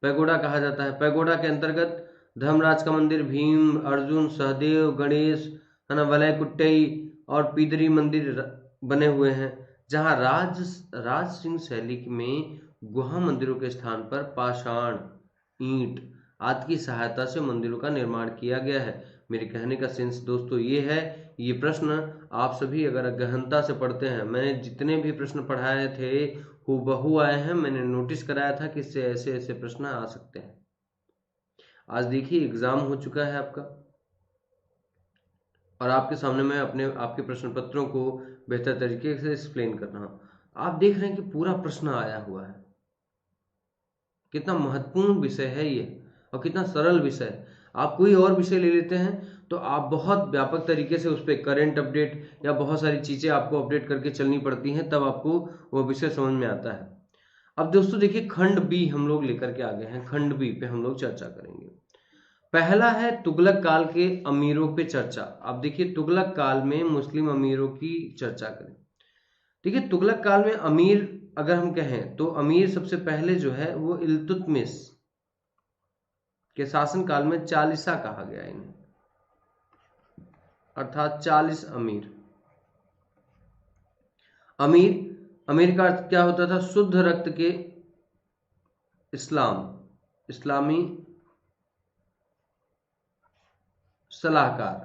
S1: पैगोडा कहा जाता है। पैगोडा के अंतर्गत धर्मराज का मंदिर, भीम, अर्जुन, सहदेव, गणेश, है ना, वलय कुट्टई और पीदरी मंदिर बने हुए हैं। जहां राज सिंह शैली में गुहा मंदिरों के स्थान पर पाषाण, ईंट आदि की सहायता से मंदिरों का निर्माण किया गया है। मेरे कहने का सेंस दोस्तों ये है, ये प्रश्न आप सभी अगर गहनता से पढ़ते हैं, मैंने जितने भी प्रश्न पढ़ाए थे हूबहू आए हैं, मैंने नोटिस कराया था कि इससे ऐसे ऐसे प्रश्न आ सकते हैं। आज देखिए एग्जाम हो चुका है आपका और आपके सामने मैं आपके प्रश्न पत्रों को बेहतर तरीके से एक्सप्लेन कर रहा हूं। आप देख रहे हैं कि पूरा प्रश्न आया हुआ है। कितना महत्वपूर्ण विषय है ये और कितना सरल विषय है। आप कोई और विषय ले लेते हैं तो आप बहुत व्यापक तरीके से उस पर करंट अपडेट या बहुत सारी चीजें आपको अपडेट करके चलनी पड़ती हैं, तब आपको वो विषय समझ में आता है। अब दोस्तों देखिए खंड बी हम लोग लेकर के आ गए हैं। खंड बी पे हम लोग चर्चा करेंगे। पहला है तुगलक काल के अमीरों पे चर्चा। अब देखिए तुगलक काल में मुस्लिम अमीरों की चर्चा करें। देखिए तुगलक काल में अमीर अगर हम कहें तो अमीर सबसे पहले जो है वो इल्तुतमिश के शासन काल में चालीसा कहा गया इन्हें, अर्थात 40 अमीर। अमीर का अर्थ क्या होता था? शुद्ध रक्त के इस्लामी सलाहकार।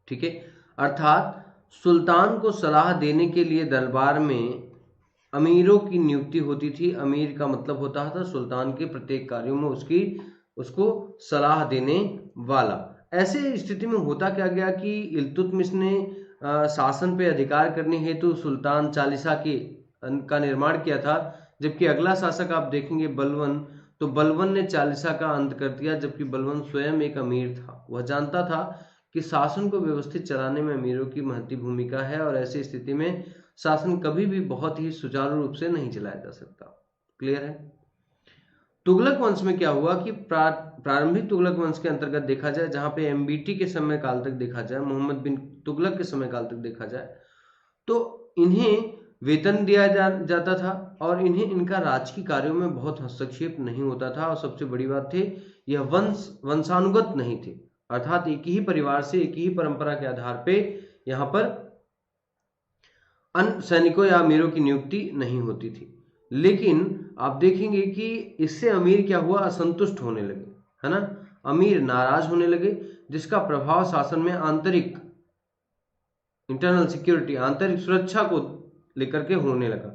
S1: ठीक है, अर्थात सुल्तान को सलाह देने के लिए दरबार में अमीरों की नियुक्ति होती थी। अमीर का मतलब होता था सुल्तान के प्रत्येक कार्यों में उसको सलाह देने वाला। ऐसे स्थिति में होता क्या गया कि इल्तुतमिश ने शासन पे अधिकार करने हेतु सुल्तान चालीसा का निर्माण किया था, जबकि अगला शासक आप देखेंगे बलवन, तो बलवन ने चालीसा का अंत कर दिया। जबकि बलवन स्वयं एक अमीर था, वह जानता था कि शासन को व्यवस्थित चलाने में अमीरों की महती भूमिका है और ऐसी स्थिति में शासन कभी भी बहुत ही सुचारू रूप से नहीं चलाया जा सकता। क्लियर है? तुगलक वंश में क्या हुआ कि प्रारंभिक तुगलक वंश के अंतर्गत देखा जाए, जहां पे एमबीटी के समय काल तक देखा जाए, मोहम्मद बिन तुगलक के समय काल तक देखा जाए, तो इन्हें वेतन दिया जाता था और इन्हें इनका राजकीय कार्यों में बहुत हस्तक्षेप नहीं होता था। और सबसे बड़ी बात थी यह वंशानुगत नहीं थे, अर्थात एक ही परिवार से एक ही परंपरा के आधार पे यहाँ पर अन्य सैनिकों या अमीरों की नियुक्ति नहीं होती थी। लेकिन आप देखेंगे कि इससे अमीर क्या हुआ, असंतुष्ट होने लगे, है ना, अमीर नाराज होने लगे, जिसका प्रभाव शासन में आंतरिक इंटरनल सिक्योरिटी, आंतरिक सुरक्षा को लेकर के होने लगा।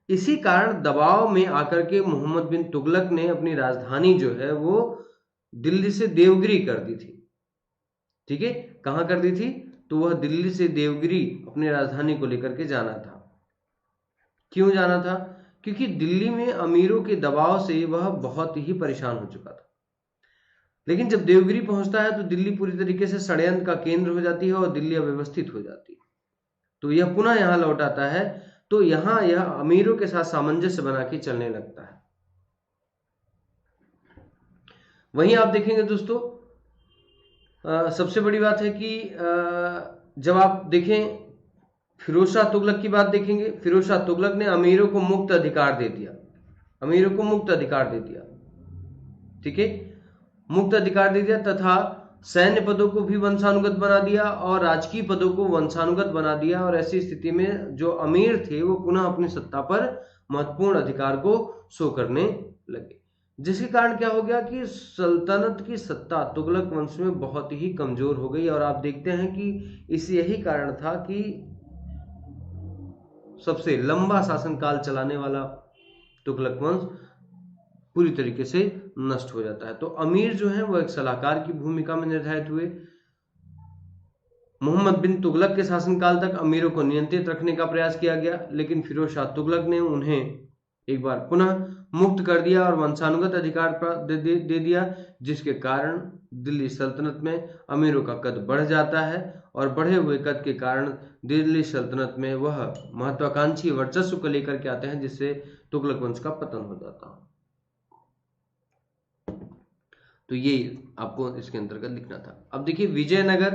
S1: इसी कारण दबाव में आकर के मोहम्मद बिन तुगलक ने अपनी राजधानी जो है वो दिल्ली से देवगिरी कर दी थी। ठीक है, कहां कर दी थी, तो वह दिल्ली से देवगिरी अपनी राजधानी को लेकर के जाना था। क्यों जाना था, क्योंकि दिल्ली में अमीरों के दबाव से वह बहुत ही परेशान हो चुका था। लेकिन जब देवगिरी पहुंचता है तो दिल्ली पूरी तरीके से षड्यंत्र का केंद्र हो जाती है और दिल्ली अव्यवस्थित हो जाती है। तो यह पुनः यहां लौट आता है, तो यहां यह अमीरों के साथ सामंजस्य बना के चलने लगता है। वहीं आप देखेंगे दोस्तों, सबसे बड़ी बात है कि जब आप देखें फिरोज शाह तुगलक की बात देखेंगे, फिरोज शाह तुगलक ने अमीरों को मुक्त अधिकार दे दिया, अमीरों को मुक्त अधिकार दे दिया, ठीक है, मुक्त अधिकार दे दिया, तथा सैन्य पदों को भी वंशानुगत बना दिया और राजकीय पदों को वंशानुगत बना दिया। और ऐसी स्थिति में जो अमीर थे वो पुनः अपनी सत्ता पर महत्वपूर्ण अधिकार को शो करने लगे, जिसके कारण क्या हो गया कि सल्तनत की सत्ता तुगलक वंश में बहुत ही कमजोर हो गई। और आप देखते हैं कि इस यही कारण था कि सबसे लंबा शासनकाल चलाने वाला तुगलक वंश पूरी तरीके से नष्ट हो जाता है। तो अमीर जो है वो एक सलाहकार की भूमिका में निर्धारित हुए। मोहम्मद बिन तुगलक के शासनकाल तक अमीरों को नियंत्रित रखने का प्रयास किया गया, लेकिन फिरोज शाह तुगलक ने उन्हें एक बार पुनः मुक्त कर दिया और वंशानुगत अधिकार दे दिया, जिसके कारण दिल्ली सल्तनत में अमीरों का कद बढ़ जाता है और बढ़े हुए कद के कारण दिल्ली सल्तनत में वह महत्वाकांक्षी वर्चस्व को लेकर के आते हैं, जिससे तुगलक वंश का पतन हो जाता है। तो ये आपको इसके अंतर्गत लिखना था। अब देखिए विजयनगर,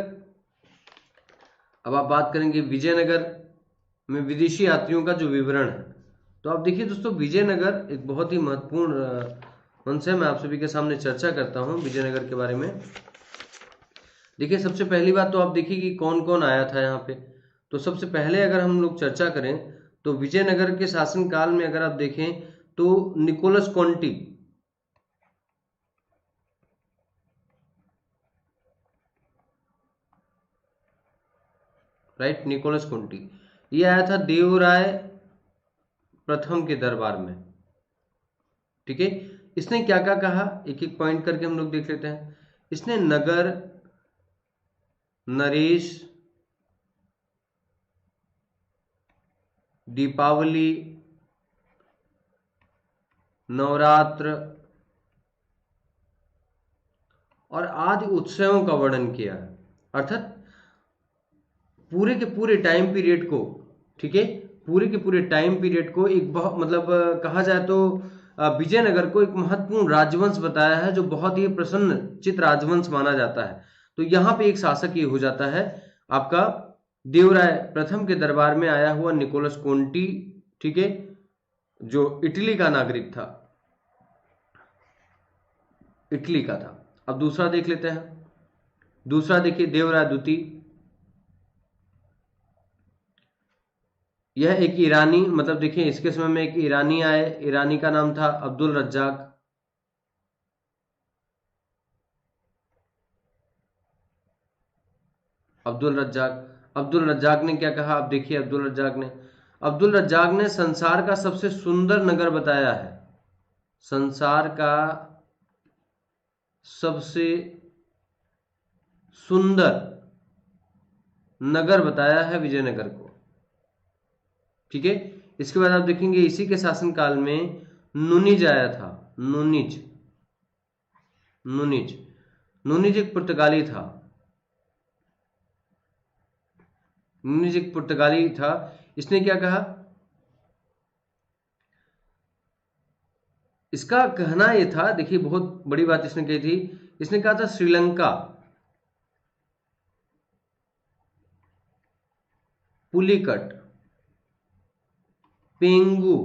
S1: अब आप बात करेंगे विजयनगर में विदेशी यात्रियों का जो विवरण है। तो आप देखिए दोस्तों, विजयनगर एक बहुत ही महत्वपूर्ण वंश है। मैं आप सभी के सामने चर्चा करता हूं विजयनगर के बारे में। देखिए सबसे पहली बात तो आप देखिए कि कौन कौन आया था यहाँ पे। तो सबसे पहले अगर हम लोग चर्चा करें तो विजयनगर के शासनकाल में अगर आप देखें तो निकोलस कॉन्टी, राइट, निकोलस कुंटी, ये आया था देवराय प्रथम के दरबार में। ठीक है, इसने क्या क्या कहा, एक एक पॉइंट करके हम लोग देख लेते हैं। इसने नगर, नरेश, दीपावली, नवरात्र और आदि उत्सवों का वर्णन किया, अर्थात पूरे के पूरे टाइम पीरियड को, ठीक है, पूरे के पूरे टाइम पीरियड को एक बहुत मतलब कहा जाए तो विजयनगर को एक महत्वपूर्ण राजवंश बताया है, जो बहुत ही प्रसन्न चित राजवंश माना जाता है। तो यहाँ पे एक शासक ये हो जाता है आपका देवराय प्रथम के दरबार में आया हुआ निकोलस कोंटी, ठीक है, जो इटली का नागरिक था, इटली का था। अब दूसरा देख लेते हैं। दूसरा देखिए देवराय द्वितीय, यह एक ईरानी, मतलब देखिए इसके समय में एक ईरानी आए, ईरानी का नाम था अब्दुल रज्जाक। अब्दुल रज्जाक ने क्या कहा, अब देखिए अब्दुल रज्जाक ने संसार का सबसे सुंदर नगर बताया है, संसार का सबसे सुंदर नगर बताया है विजयनगर को। ठीक है, इसके बाद आप देखेंगे इसी के शासनकाल में नुनिज आया था, नुनिज एक पुर्तगाली था, इसने क्या कहा, इसका कहना यह था, देखिए बहुत बड़ी बात इसने कही थी, इसने कहा था श्रीलंका, पुलिकट, पेंगू,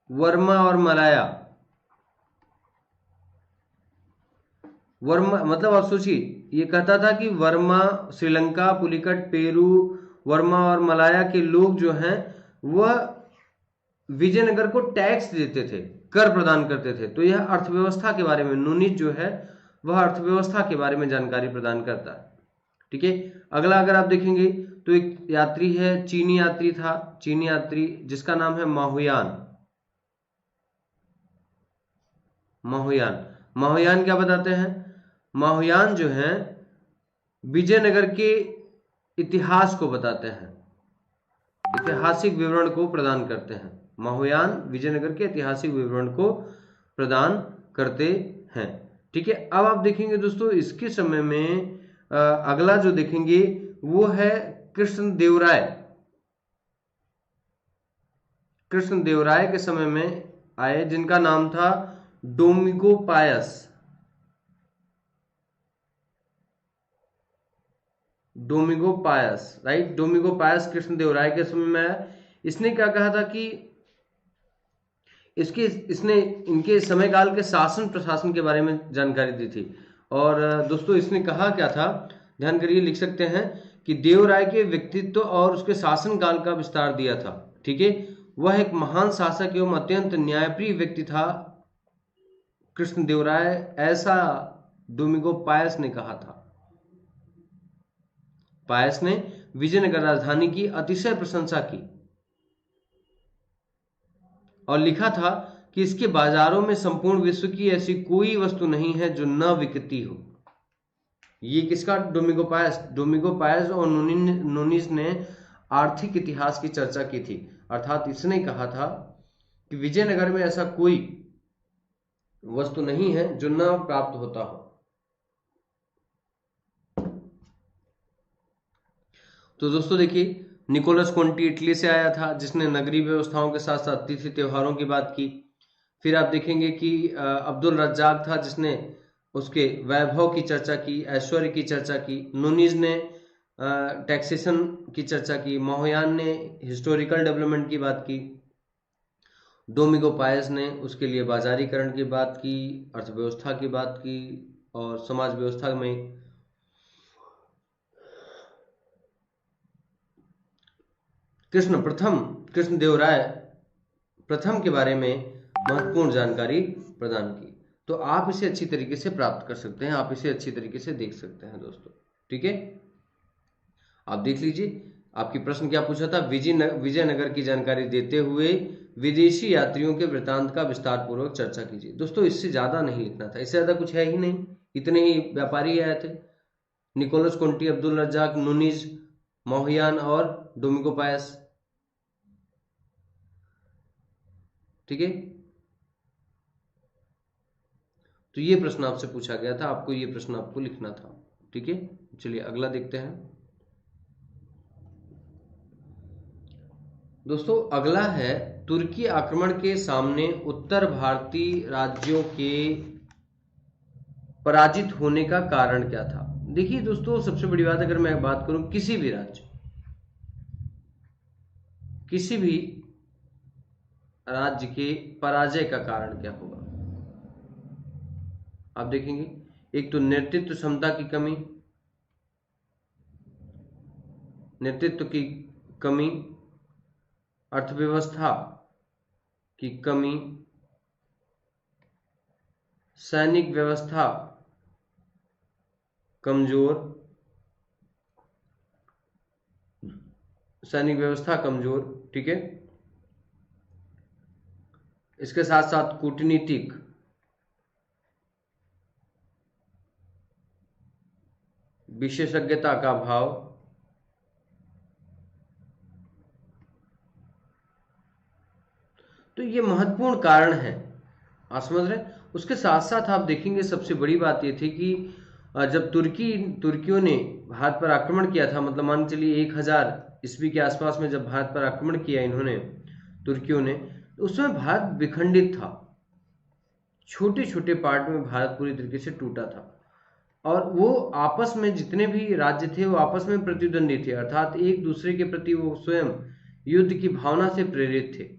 S1: वर्मा और मलाया। वर्मा मतलब आप सोचिए, ये कहता था कि वर्मा, श्रीलंका, पुलिकट, पेरू, वर्मा और मलाया के लोग जो हैं वह विजयनगर को टैक्स देते थे, कर प्रदान करते थे। तो यह अर्थव्यवस्था के बारे में, नूनिज जो है वह अर्थव्यवस्था के बारे में जानकारी प्रदान करता है। ठीक है, अगला अगर आप देखेंगे तो एक यात्री है, चीनी यात्री था, चीनी यात्री जिसका नाम है माहुयान। माहुयान, माहुयान क्या बताते हैं? माहुयान जो है विजयनगर के इतिहास को बताते हैं, ऐतिहासिक विवरण को प्रदान करते हैं। माहुयान विजयनगर के ऐतिहासिक विवरण को प्रदान करते हैं। ठीक है, अब आप देखेंगे दोस्तों इसके समय में अगला जो देखेंगे वो है कृष्णदेवराय। कृष्णदेवराय के समय में आए, जिनका नाम था डोमिगो पायस। डोमिगो पायस, राइट, डोमिगो पायस कृष्णदेवराय के समय में आया। इसने क्या कहा था कि इसने इनके समय काल के शासन प्रशासन के बारे में जानकारी दी थी। और दोस्तों इसने कहा क्या था, ध्यान करिए, लिख सकते हैं कि देवराय के व्यक्तित्व और उसके शासन काल का विस्तार दिया था। ठीक है, वह एक महान शासक एवं अत्यंत न्यायप्रिय व्यक्ति था कृष्णदेवराय, ऐसा डोमिगो पायस ने कहा था। पायस ने विजयनगर राजधानी की अतिशय प्रशंसा की और लिखा था कि इसके बाजारों में संपूर्ण विश्व की ऐसी कोई वस्तु नहीं है जो न बिकती हो। ये किसका? डोमिगो पायस। डोमिगो पायस और नूनिज ने आर्थिक इतिहास की चर्चा की थी, अर्थात इसने कहा था कि विजयनगर में ऐसा कोई वस्तु नहीं है जो न प्राप्त होता हो। तो दोस्तों देखिए, निकोलस कोंटी इटली से आया था, जिसने नगरीय व्यवस्थाओं के साथ साथ तिथि त्योहारों की बात की। फिर आप देखेंगे कि अब्दुल रज्जाक था, जिसने उसके वैभव की चर्चा की, ऐश्वर्य की चर्चा की। नूनिज ने टैक्सेशन की चर्चा की। माहुयान ने हिस्टोरिकल डेवलपमेंट की बात की। डोमिगो पायस ने उसके लिए बाजारीकरण की बात की, अर्थव्यवस्था की बात की और समाज व्यवस्था में। कृष्णदेवराय प्रथम के बारे में महत्वपूर्ण जानकारी प्रदान की। तो आप इसे अच्छी तरीके से प्राप्त कर सकते हैं, आप इसे अच्छी तरीके से देख सकते हैं दोस्तों। ठीक है, आप देख लीजिए आपकी प्रश्न क्या पूछा था। विजयनगर की जानकारी देते हुए विदेशी यात्रियों के वृतांत का विस्तार पूर्वक चर्चा कीजिए। दोस्तों इससे ज्यादा नहीं लिखना था, इससे ज्यादा कुछ है ही नहीं, इतने ही व्यापारी आए थे, Nicolas Conti, Abdul Razzaq, Nuniz, Ma Huan और डोमिगो पायस। ठीक है, तो ये प्रश्न आपसे पूछा गया था, आपको ये प्रश्न आपको लिखना था। ठीक है, चलिए अगला देखते हैं दोस्तों। अगला है तुर्की आक्रमण के सामने उत्तर भारतीय राज्यों के पराजित होने का कारण क्या था। देखिए दोस्तों, सबसे बड़ी बात, अगर मैं बात करूं किसी भी राज्य, किसी भी राज्य के पराजय का कारण क्या होगा, आप देखेंगे एक तो नेतृत्व क्षमता की कमी, नेतृत्व की कमी, अर्थव्यवस्था की कमी, सैनिक व्यवस्था कमजोर, सैनिक व्यवस्था कमजोर। ठीक है, इसके साथ साथ कूटनीतिक विशेषज्ञता का अभाव, तो ये महत्वपूर्ण कारण है, आप समझ रहे हैं। उसके साथ साथ आप देखेंगे सबसे बड़ी बात ये थी कि जब तुर्कियों ने भारत पर आक्रमण किया था, मतलब मान चलिए 1000 ईस्वी के आसपास में जब भारत पर आक्रमण किया इन्होंने, तुर्कियों ने, तो उस समय भारत विखंडित था, छोटे छोटे पार्ट में भारत पूरी तरीके से टूटा था और वो आपस में जितने भी राज्य थे वो आपस में प्रतिद्वंदी थे, अर्थात एक दूसरे के प्रति वो स्वयं युद्ध की भावना से प्रेरित थे।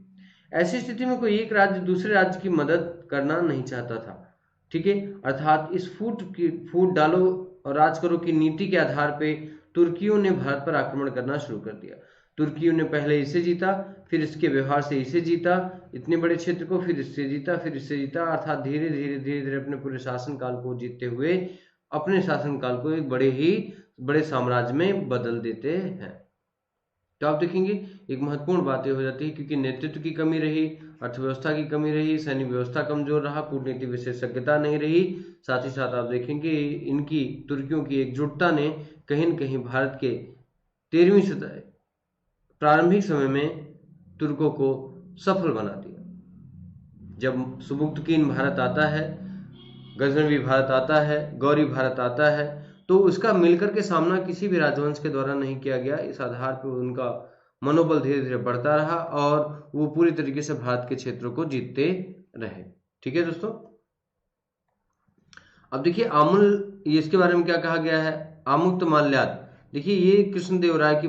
S1: ऐसी स्थिति में कोई एक राज्य दूसरे राज्य की मदद करना नहीं चाहता था। ठीक है, अर्थात इस फूट डालो और राज करो की नीति के आधार पे तुर्कियों ने भारत पर आक्रमण करना शुरू कर दिया। तुर्कियों ने पहले इसे जीता, फिर इसके व्यवहार से इसे जीता, इतने बड़े क्षेत्र को, फिर इससे जीता, फिर इससे जीता, अर्थात धीरे धीरे धीरे धीरे अपने पूरे शासनकाल को जीतते हुए अपने शासनकाल को एक बड़े साम्राज्य में बदल देते हैं। तो आप देखेंगे एक महत्वपूर्ण बात यह हो जाती है, क्योंकि नेतृत्व की कमी रही, अर्थव्यवस्था की कमी रही, सैनिक व्यवस्था कमजोर रहा, कूटनीतिक विशेषज्ञता नहीं रही, साथ ही साथ आप देखेंगे इनकी तुर्कियों की एकजुटता ने कहीं न कहीं भारत के 13वीं शताब्दी प्रारंभिक समय में तुर्कों को सफल बना दिया। जब सुबुक्तकीन भारत आता है, गजनवी भारत आता है, गौरी भारत आता है, तो उसका मिलकर के सामना किसी भी राजवंश के द्वारा नहीं किया गया। इस आधार पर उनका मनोबल धीरे धीरे बढ़ता रहा और वो पूरी तरीके से भारत के क्षेत्रों को जीतते रहे। ठीक है दोस्तों, अब देखिए आमुल, इसके बारे में क्या कहा गया है, आमुक्त माल्याद। देखिए ये कृष्णदेवराय की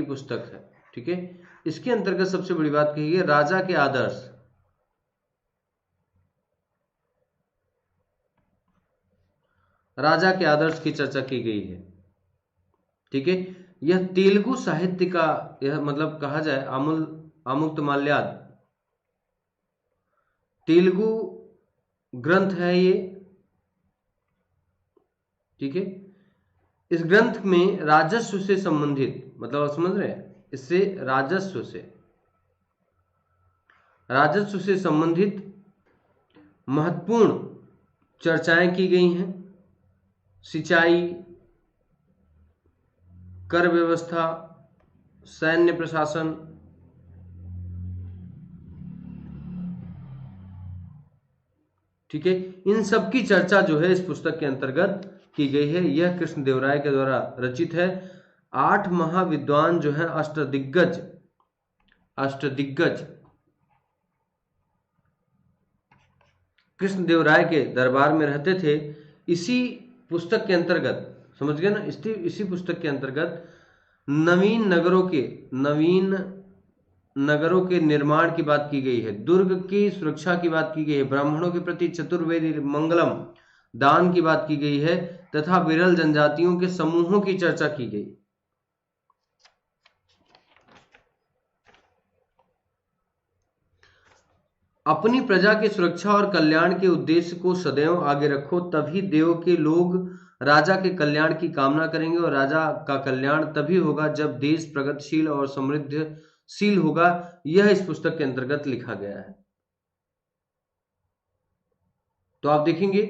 S1: पुस्तक है। ठीक है, इसके अंतर्गत सबसे बड़ी बात कही है राजा के आदर्श। राजा के आदर्श की चर्चा की गई है। ठीक है, यह तेलुगु साहित्य का, यह मतलब कहा जाए आमुक्त माल्याद तेलुगु ग्रंथ है ये। ठीक है, इस ग्रंथ में राजस्व से संबंधित, मतलब आप समझ रहे हैं, इससे राजस्व से संबंधित महत्वपूर्ण चर्चाएं की गई हैं। सिंचाई, कर व्यवस्था, सैन्य प्रशासन, ठीक है, इन सब की चर्चा जो है इस पुस्तक के अंतर्गत की गई है। यह कृष्णदेवराय के द्वारा रचित है। 8 महाविद्वान जो है अष्टदिग्गज कृष्णदेवराय के दरबार में रहते थे। इसी पुस्तक के अंतर्गत, समझ गए ना, इसी पुस्तक के अंतर्गत नवीन नगरों के निर्माण की बात की गई है, दुर्ग की सुरक्षा की बात की गई है, ब्राह्मणों के प्रति चतुर्वेदी मंगलम दान की बात की गई है, तथा विरल जनजातियों के समूहों की चर्चा की गई। अपनी प्रजा की सुरक्षा और कल्याण के उद्देश्य को सदैव आगे रखो, तभी देव के लोग राजा के कल्याण की कामना करेंगे, और राजा का कल्याण तभी होगा जब देश प्रगतिशील और समृद्धशील होगा। यह इस पुस्तक के अंतर्गत लिखा गया है। तो आप देखेंगे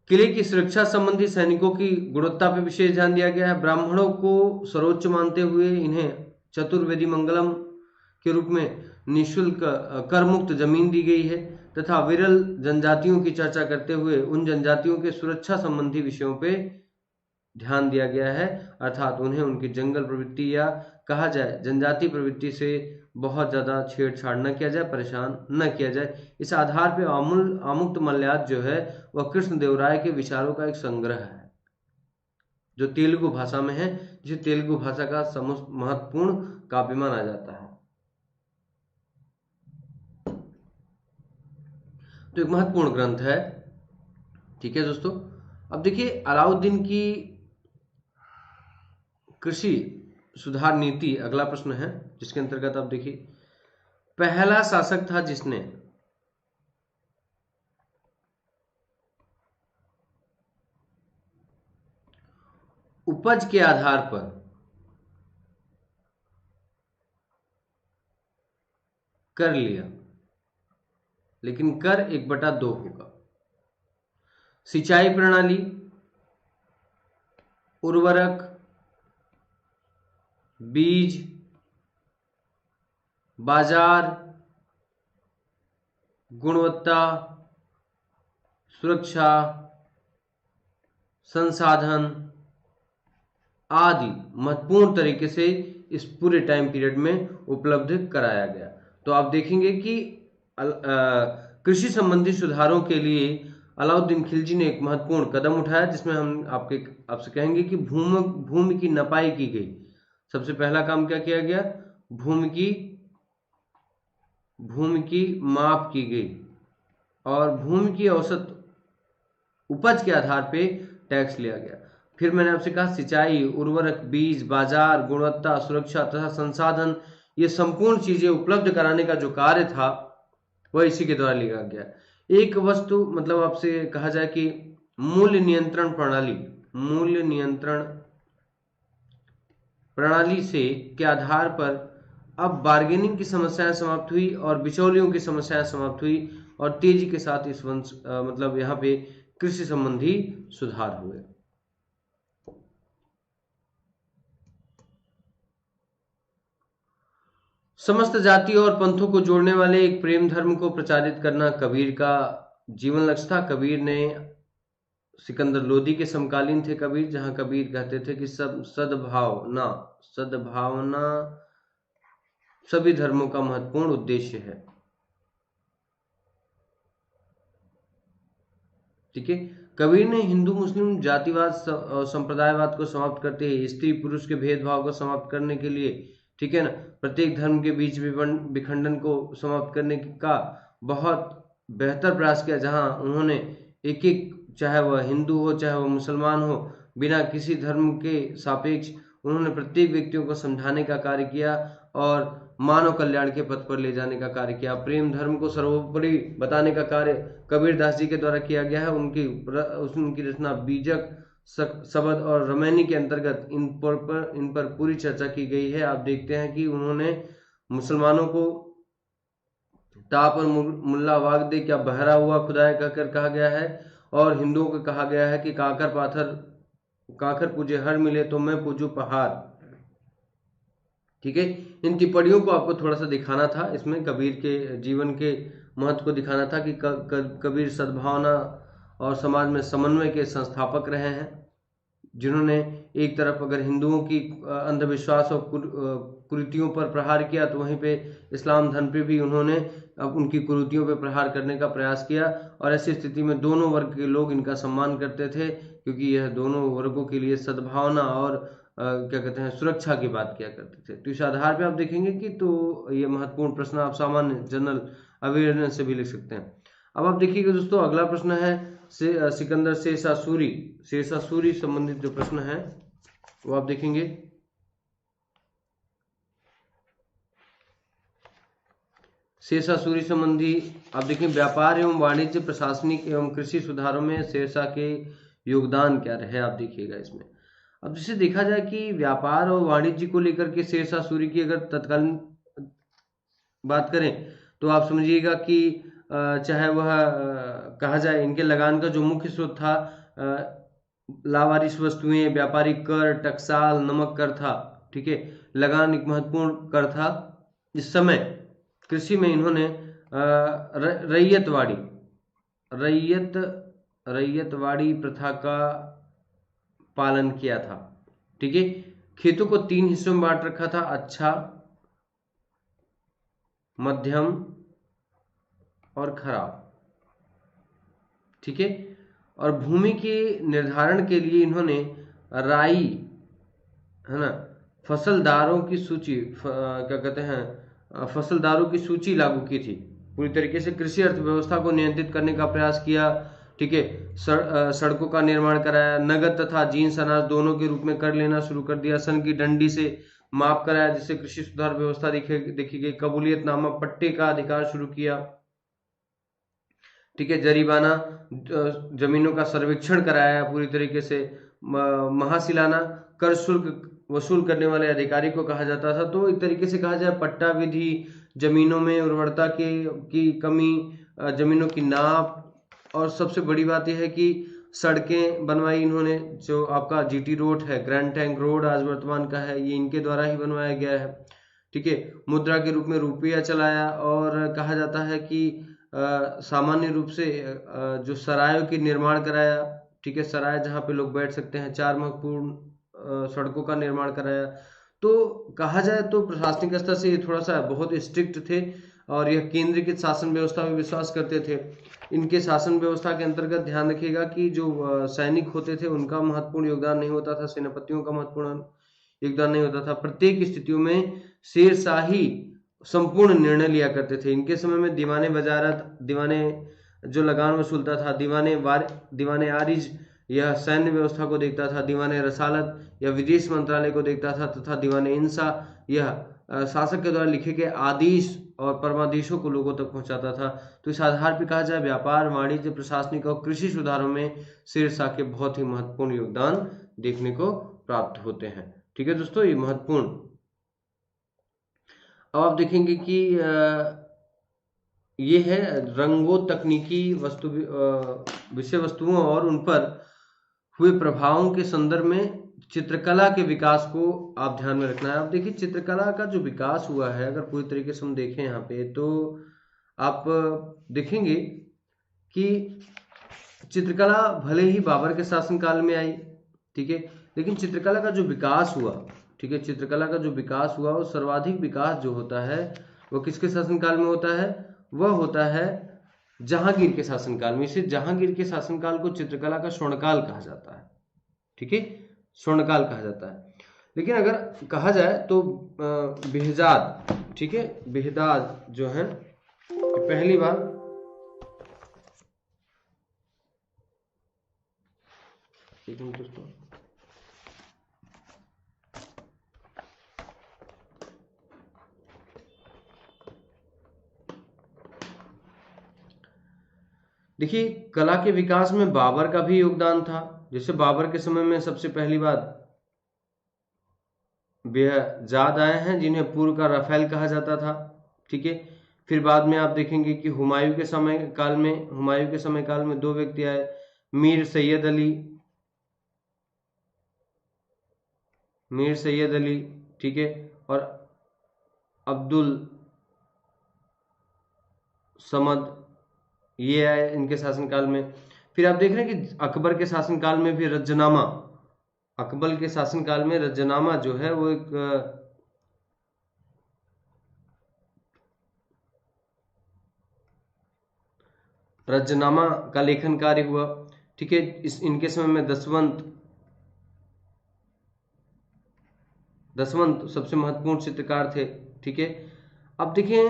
S1: किले की सुरक्षा संबंधी सैनिकों की गुणवत्ता पर विशेष ध्यान दिया गया है। ब्राह्मणों को सर्वोच्च मानते हुए इन्हें चतुर्वेदी मंगलम के रूप में निःशुल्क कर मुक्त जमीन दी गई है, तथा विरल जनजातियों की चर्चा करते हुए उन जनजातियों के सुरक्षा संबंधी विषयों पे ध्यान दिया गया है, अर्थात उन्हें उनकी जंगल प्रवृत्ति या कहा जाए जनजाति प्रवृत्ति से बहुत ज्यादा छेड़छाड़ न किया जाए, परेशान न किया जाए। इस आधार पर आमुक्त माल्याद जो है वह कृष्णदेवराय के विचारों का एक संग्रह है, जो तेलुगु भाषा में है, जिसे तेलुगु भाषा का महत्वपूर्ण काव्य माना जाता है। तो एक महत्वपूर्ण ग्रंथ है। ठीक है दोस्तों, अब देखिए अलाउद्दीन की कृषि सुधार नीति अगला प्रश्न है, जिसके अंतर्गत आप देखिए पहला शासक था जिसने उपज के आधार पर कर लिया, लेकिन कर 1/2 होगा। सिंचाई प्रणाली, उर्वरक, बीज, बाजार, गुणवत्ता, सुरक्षा, संसाधन आदि महत्वपूर्ण तरीके से इस पूरे टाइम पीरियड में उपलब्ध कराया गया। तो आप देखेंगे कि कृषि संबंधी सुधारों के लिए अलाउद्दीन खिलजी ने एक महत्वपूर्ण कदम उठाया, जिसमें हम आपसे कहेंगे कि भूमि की नपाई की गई। सबसे पहला काम क्या किया गया, भूमि की माप की गई और भूमि की औसत उपज के आधार पे टैक्स लिया गया। फिर मैंने आपसे कहा सिंचाई, उर्वरक, बीज, बाजार, गुणवत्ता, सुरक्षा तथा संसाधन, ये संपूर्ण चीजें उपलब्ध कराने का जो कार्य था वह इसी के द्वारा लिखा गया। एक वस्तु मतलब आपसे कहा जाए कि मूल्य नियंत्रण प्रणाली से के आधार पर अब बार्गेनिंग की समस्याएं समाप्त हुई और बिचौलियों की समस्याएं समाप्त हुई और तेजी के साथ इस वंश मतलब यहाँ पे कृषि संबंधी सुधार हुए। समस्त जातियों और पंथों को जोड़ने वाले एक प्रेम धर्म को प्रचारित करना कबीर का जीवन लक्ष्य था। कबीर ने सिकंदर लोदी के समकालीन थे कबीर, जहां कबीर कहते थे कि सब सद्भावना सभी धर्मों का महत्वपूर्ण उद्देश्य है। ठीक है, कबीर ने हिंदू मुस्लिम जातिवाद संप्रदायवाद को समाप्त करते हैं, स्त्री पुरुष के भेदभाव को समाप्त करने के लिए, ठीक है ना, प्रत्येक धर्म के बीच विखंडन को समाप्त करने का बहुत बेहतर प्रयास किया, जहां उन्होंने एक एक, चाहे वह हिंदू हो चाहे वह मुसलमान हो, बिना किसी धर्म के सापेक्ष उन्होंने प्रत्येक व्यक्तियों को समझाने का कार्य किया और मानव कल्याण के पथ पर ले जाने का कार्य किया। प्रेम धर्म को सर्वोपरि बताने का कार्य कबीर दास जी के द्वारा किया गया है। उनकी रचना बीजक, शबद और रमैनी के अंतर्गत इन पर पूरी चर्चा की गई है। आप देखते हैं कि उन्होंने मुसलमानों को टाप और मुल्ला वाग दे, क्या बहरा हुआ खुदाए कहकर कहा गया है, और हिंदुओं को कहा गया है कि काकर पूजे हर मिले तो मैं पूजू पहाड़। ठीक है, इन टिप्पणियों को आपको थोड़ा सा दिखाना था, इसमें कबीर के जीवन के महत्व को दिखाना था कि कबीर सद्भावना और समाज में समन्वय के संस्थापक रहे हैं, जिन्होंने एक तरफ अगर हिंदुओं की अंधविश्वास और कुरीतियों पर प्रहार किया, तो वहीं पे इस्लाम धर्म पे भी उन्होंने अब उनकी कुरीतियों पर प्रहार करने का प्रयास किया। और ऐसी स्थिति में दोनों वर्ग के लोग इनका सम्मान करते थे, क्योंकि यह दोनों वर्गों के लिए सद्भावना और क्या कहते हैं सुरक्षा की बात किया करते थे। तो इस आधार पे आप देखेंगे कि तो ये महत्वपूर्ण प्रश्न आप सामान्य जनरल अवेयरनेस से भी लिख सकते हैं। अब आप देखिएगा दोस्तों, अगला प्रश्न है सिकंदर शेषासुरी संबंधित जो प्रश्न है वो आप देखेंगे। शेषासुरी संबंधी आप देखें, व्यापार एवं वाणिज्य, प्रशासनिक एवं कृषि सुधारों में शेषा के योगदान क्या रहे, आप देखिएगा इसमें। अब जिसे देखा जाए कि व्यापार और वाणिज्य को लेकर के शेषासुरी की अगर तत्कालीन बात करें, तो आप समझिएगा कि चाहे वह कहा जाए इनके लगान का जो मुख्य स्रोत था लावारिस वस्तुएं, व्यापारिक कर, टकसाल, नमक कर था। ठीक है, लगान एक महत्वपूर्ण कर था। इस समय कृषि में इन्होंने रैयतवाड़ी प्रथा का पालन किया था। ठीक है, खेतों को 3 हिस्सों में बांट रखा था, अच्छा, मध्यम और खराब। ठीक है, और भूमि के निर्धारण के लिए इन्होंने राई, है ना, फसलदारों की सूची क्या कहते हैं फसलदारों की सूची लागू की थी। पूरी तरीके से कृषि अर्थव्यवस्था को नियंत्रित करने का प्रयास किया। ठीक है, सड़कों का निर्माण कराया, नगद तथा जीन्स अनाज दोनों के रूप में कर लेना शुरू कर दिया, सन की डंडी से माप कराया, जिससे कृषि सुधार व्यवस्था देखी गई। कबूलियत नामक पट्टे का अधिकार शुरू किया। ठीक है, जरीबाना जमीनों का सर्वेक्षण कराया पूरी तरीके से। महासिलाना कर शुल्क वसूल करने वाले अधिकारी को कहा जाता था। तो एक तरीके से कहा जाए पट्टा विधि, जमीनों में उर्वरता की कमी, जमीनों की नाप, और सबसे बड़ी बात यह है कि सड़कें बनवाई इन्होंने। जो आपका जीटी रोड है, ग्रैंड टैंक रोड आज वर्तमान का है, ये इनके द्वारा ही बनवाया गया है। ठीक है, मुद्रा के रूप में रुपया चलाया, और कहा जाता है कि सामान्य रूप से जो सरायों की निर्माण कराया। ठीक है, सराय जहाँ पे लोग बैठ सकते हैं, 4 महत्वपूर्ण सड़कों का निर्माण कराया। तो कहा जाए तो प्रशासनिक स्तर से ये थोड़ा सा बहुत स्ट्रिक्ट थे, और यह केंद्र की शासन व्यवस्था में विश्वास करते थे। इनके शासन व्यवस्था के अंतर्गत ध्यान रखिएगा कि जो सैनिक होते थे उनका महत्वपूर्ण योगदान नहीं होता था, सेनापतियों का महत्वपूर्ण योगदान नहीं होता था। प्रत्येक स्थितियों में शेरशाही संपूर्ण निर्णय लिया करते थे। इनके समय में दीवाने वजारत, दीवाने जो लगान वसूलता था, दीवाने आरिज यह सैन्य व्यवस्था को देखता था। दीवाने रसालत या विदेश मंत्रालय को देखता था, तथा दीवाने इंसा यह शासक के द्वारा लिखे गए आदेश और परमादेशों को लोगों तक पहुंचाता था। तो इस आधार पर कहा जाए व्यापार, वाणिज्य, प्रशासनिक और कृषि सुधारों में शेरशाह के बहुत ही महत्वपूर्ण योगदान देखने को प्राप्त होते हैं। ठीक है दोस्तों, ये महत्वपूर्ण। अब आप देखेंगे कि ये है रंगों, तकनीकी वस्तु, विषय वस्तुओं और उन पर हुए प्रभावों के संदर्भ में चित्रकला के विकास को आप ध्यान में रखना है। आप देखिए चित्रकला का जो विकास हुआ है, अगर पूरी तरीके से हम देखें यहाँ पे, तो आप देखेंगे कि चित्रकला भले ही बाबर के शासनकाल में आई, ठीक है, लेकिन चित्रकला का जो विकास हुआ, ठीक है, चित्रकला का जो विकास हुआ वो सर्वाधिक विकास जो होता है वो किसके शासनकाल में होता है? वह होता है जहांगीर के शासनकाल में। इसे जहांगीर के शासनकाल को चित्रकला का स्वर्णकाल कहा जाता है। ठीक है, स्वर्णकाल कहा जाता है। लेकिन अगर कहा जाए तो बेहजाद, ठीक है, बेहजाद जो है पहली बार दोस्तों देखिए कला के विकास में बाबर का भी योगदान था। जैसे बाबर के समय में सबसे पहली बार बेहजाद आए हैं, जिन्हें पूर्व का राफेल कहा जाता था। ठीक है, फिर बाद में आप देखेंगे कि हुमायूं के समय काल में दो व्यक्ति आए, मीर सैयद अली, ठीक है, और अब्दुल समद, ये आए इनके शासनकाल में। फिर आप देख रहे हैं कि अकबर के शासनकाल में भी रज्जनामा, अकबर के शासनकाल में रज्जनामा जो है वो एक रज्जनामा का लेखन कार्य हुआ। ठीक है, इनके समय में दसवंत सबसे महत्वपूर्ण चित्रकार थे। ठीक है, अब देखिए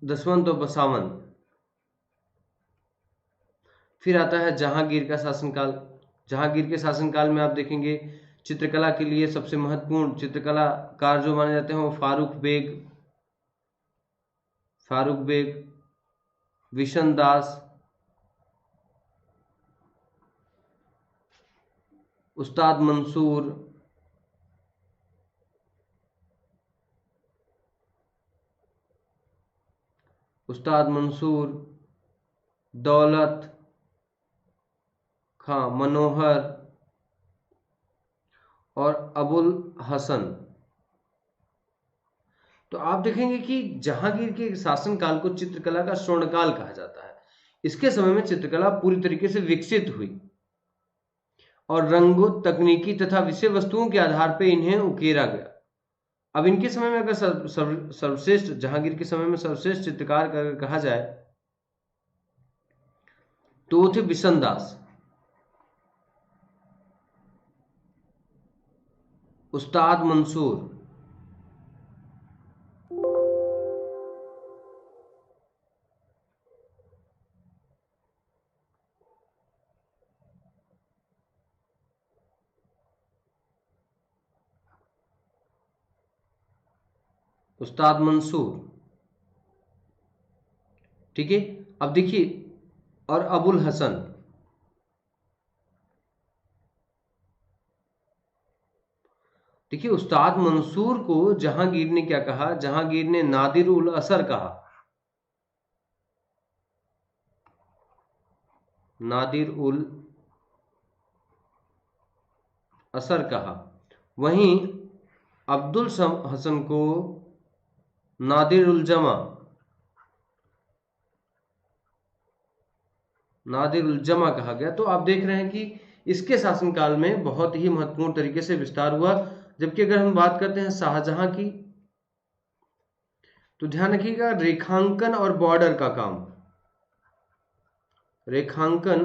S1: दसवंत और बसावन। फिर आता है जहांगीर का शासनकाल। जहांगीर के शासनकाल में आप देखेंगे चित्रकला के लिए सबसे महत्वपूर्ण चित्रकलाकार जो माने जाते हैं वो फारूक बेग, विशन दास, उस्ताद मंसूर, दौलत खां, मनोहर और अबुल हसन। तो आप देखेंगे कि जहांगीर के शासनकाल को चित्रकला का स्वर्णकाल कहा जाता है। इसके समय में चित्रकला पूरी तरीके से विकसित हुई और रंगों, तकनीकी तथा विषय वस्तुओं के आधार पर इन्हें उकेरा गया। अब इनके समय में अगर सर्वश्रेष्ठ, जहांगीर के समय में सर्वश्रेष्ठ चित्रकार अगर कहा जाए तो वो थे बिशन दास, उस्ताद मंसूर, ठीक है, अब देखिए, और अबुल हसन। देखिए उस्ताद मंसूर को जहांगीर ने क्या कहा? जहांगीर ने नादिर उल असर कहा, नादिर उल असर कहा। वहीं अब्दुल हसन को नादिर उल जमा कहा गया। तो आप देख रहे हैं कि इसके शासनकाल में बहुत ही महत्वपूर्ण तरीके से विस्तार हुआ। जबकि अगर हम बात करते हैं शाहजहां की, तो ध्यान रखिएगा रेखांकन और बॉर्डर का काम, रेखांकन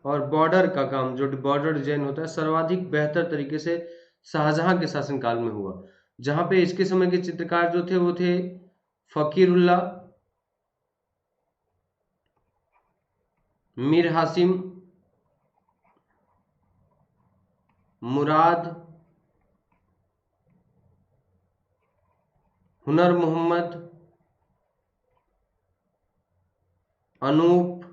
S1: और बॉर्डर का काम, जो बॉर्डर डिजाइन होता है, सर्वाधिक बेहतर तरीके से शाहजहां के शासनकाल में हुआ। जहां पे इसके समय के चित्रकार जो थे वो थे फकीरुल्लाह, मीर हासिम, मुराद, हुनर मोहम्मद, अनूप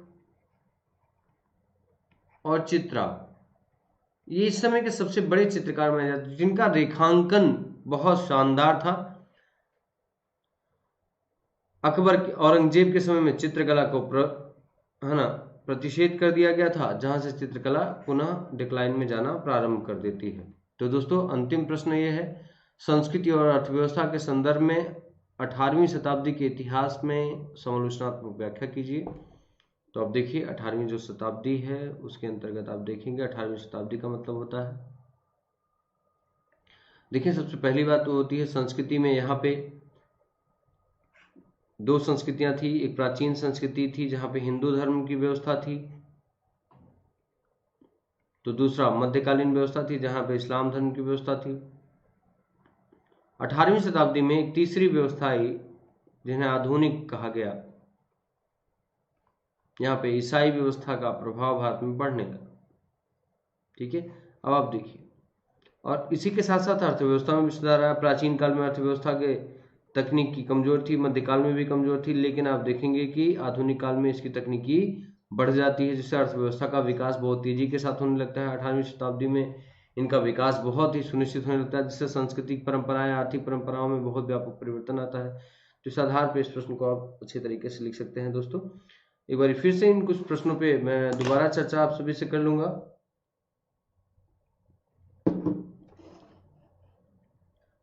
S1: और चित्रा। ये इस समय के सबसे बड़े चित्रकार माने जाते हैं, जिनका रेखांकन बहुत शानदार था। अकबर औरंगजेब के समय में चित्रकला को प्रतिषेध कर दिया गया था, जहां से चित्रकला पुनः डिक्लाइन में जाना प्रारंभ कर देती है। तो दोस्तों अंतिम प्रश्न ये है, संस्कृति और अर्थव्यवस्था के संदर्भ में 18वीं शताब्दी के इतिहास में समालोचनात्मक व्याख्या कीजिए। तो अब देखिए 18वीं जो शताब्दी है उसके अंतर्गत आप देखेंगे 18वीं शताब्दी का मतलब होता है, देखिए सबसे पहली बात तो होती है संस्कृति में। यहाँ पे दो संस्कृतियां थी, एक प्राचीन संस्कृति थी जहां पे हिंदू धर्म की व्यवस्था थी, तो दूसरा मध्यकालीन व्यवस्था थी जहां पे इस्लाम धर्म की व्यवस्था थी। 18वीं शताब्दी में एक तीसरी व्यवस्था आई जिन्हें आधुनिक कहा गया। यहाँ पे ईसाई व्यवस्था का प्रभाव भारत में बढ़ने लगा। ठीक है, अब आप देखिए, और इसी के साथ साथ अर्थव्यवस्था में भी सुधार आया। प्राचीन काल में अर्थव्यवस्था के तकनीक की कमजोर थी, मध्यकाल में भी कमजोर थी, लेकिन आप देखेंगे कि आधुनिक काल में इसकी तकनीकी बढ़ जाती है, जिससे अर्थव्यवस्था का विकास बहुत तेजी के साथ होने लगता है। 18वीं शताब्दी में इनका विकास बहुत ही सुनिश्चित होने लगता है, जिससे सांस्कृतिक परंपराएं, आर्थिक परंपराओं में बहुत व्यापक परिवर्तन आता है। तो इस आधार पर इस प्रश्न को आप अच्छे तरीके से लिख सकते हैं। दोस्तों एक बार फिर से इन कुछ प्रश्नों पे मैं दोबारा चर्चा आप सभी से कर लूंगा।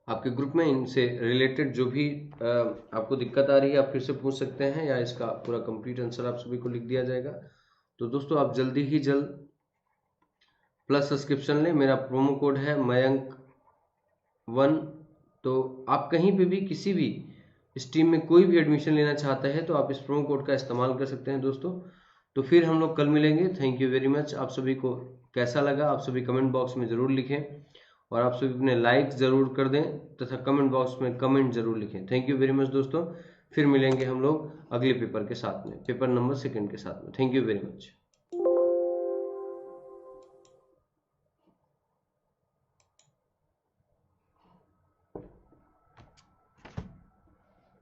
S1: आपके ग्रुप में इनसे रिलेटेड जो भी आपको दिक्कत आ रही है आप फिर से पूछ सकते हैं, या इसका पूरा कंप्लीट आंसर आप सभी को लिख दिया जाएगा। तो दोस्तों आप जल्दी ही जल्द प्लस सब्सक्रिप्शन लें, मेरा प्रोमो कोड है Mayank1। तो आप कहीं पे भी किसी भी स्ट्रीम में कोई भी एडमिशन लेना चाहते हैं तो आप इस प्रोमो कोड का इस्तेमाल कर सकते हैं दोस्तों। तो फिर हम लोग कल मिलेंगे। Thank you very much. आप सभी को कैसा लगा आप सभी कमेंट बॉक्स में ज़रूर लिखें, और आप सभी अपने लाइक ज़रूर कर दें तथा कमेंट बॉक्स में कमेंट ज़रूर लिखें। थैंक यू वेरी मच दोस्तों। फिर मिलेंगे हम लोग अगले पेपर के साथ में, पेपर नंबर 2 के साथ में। Thank you very much.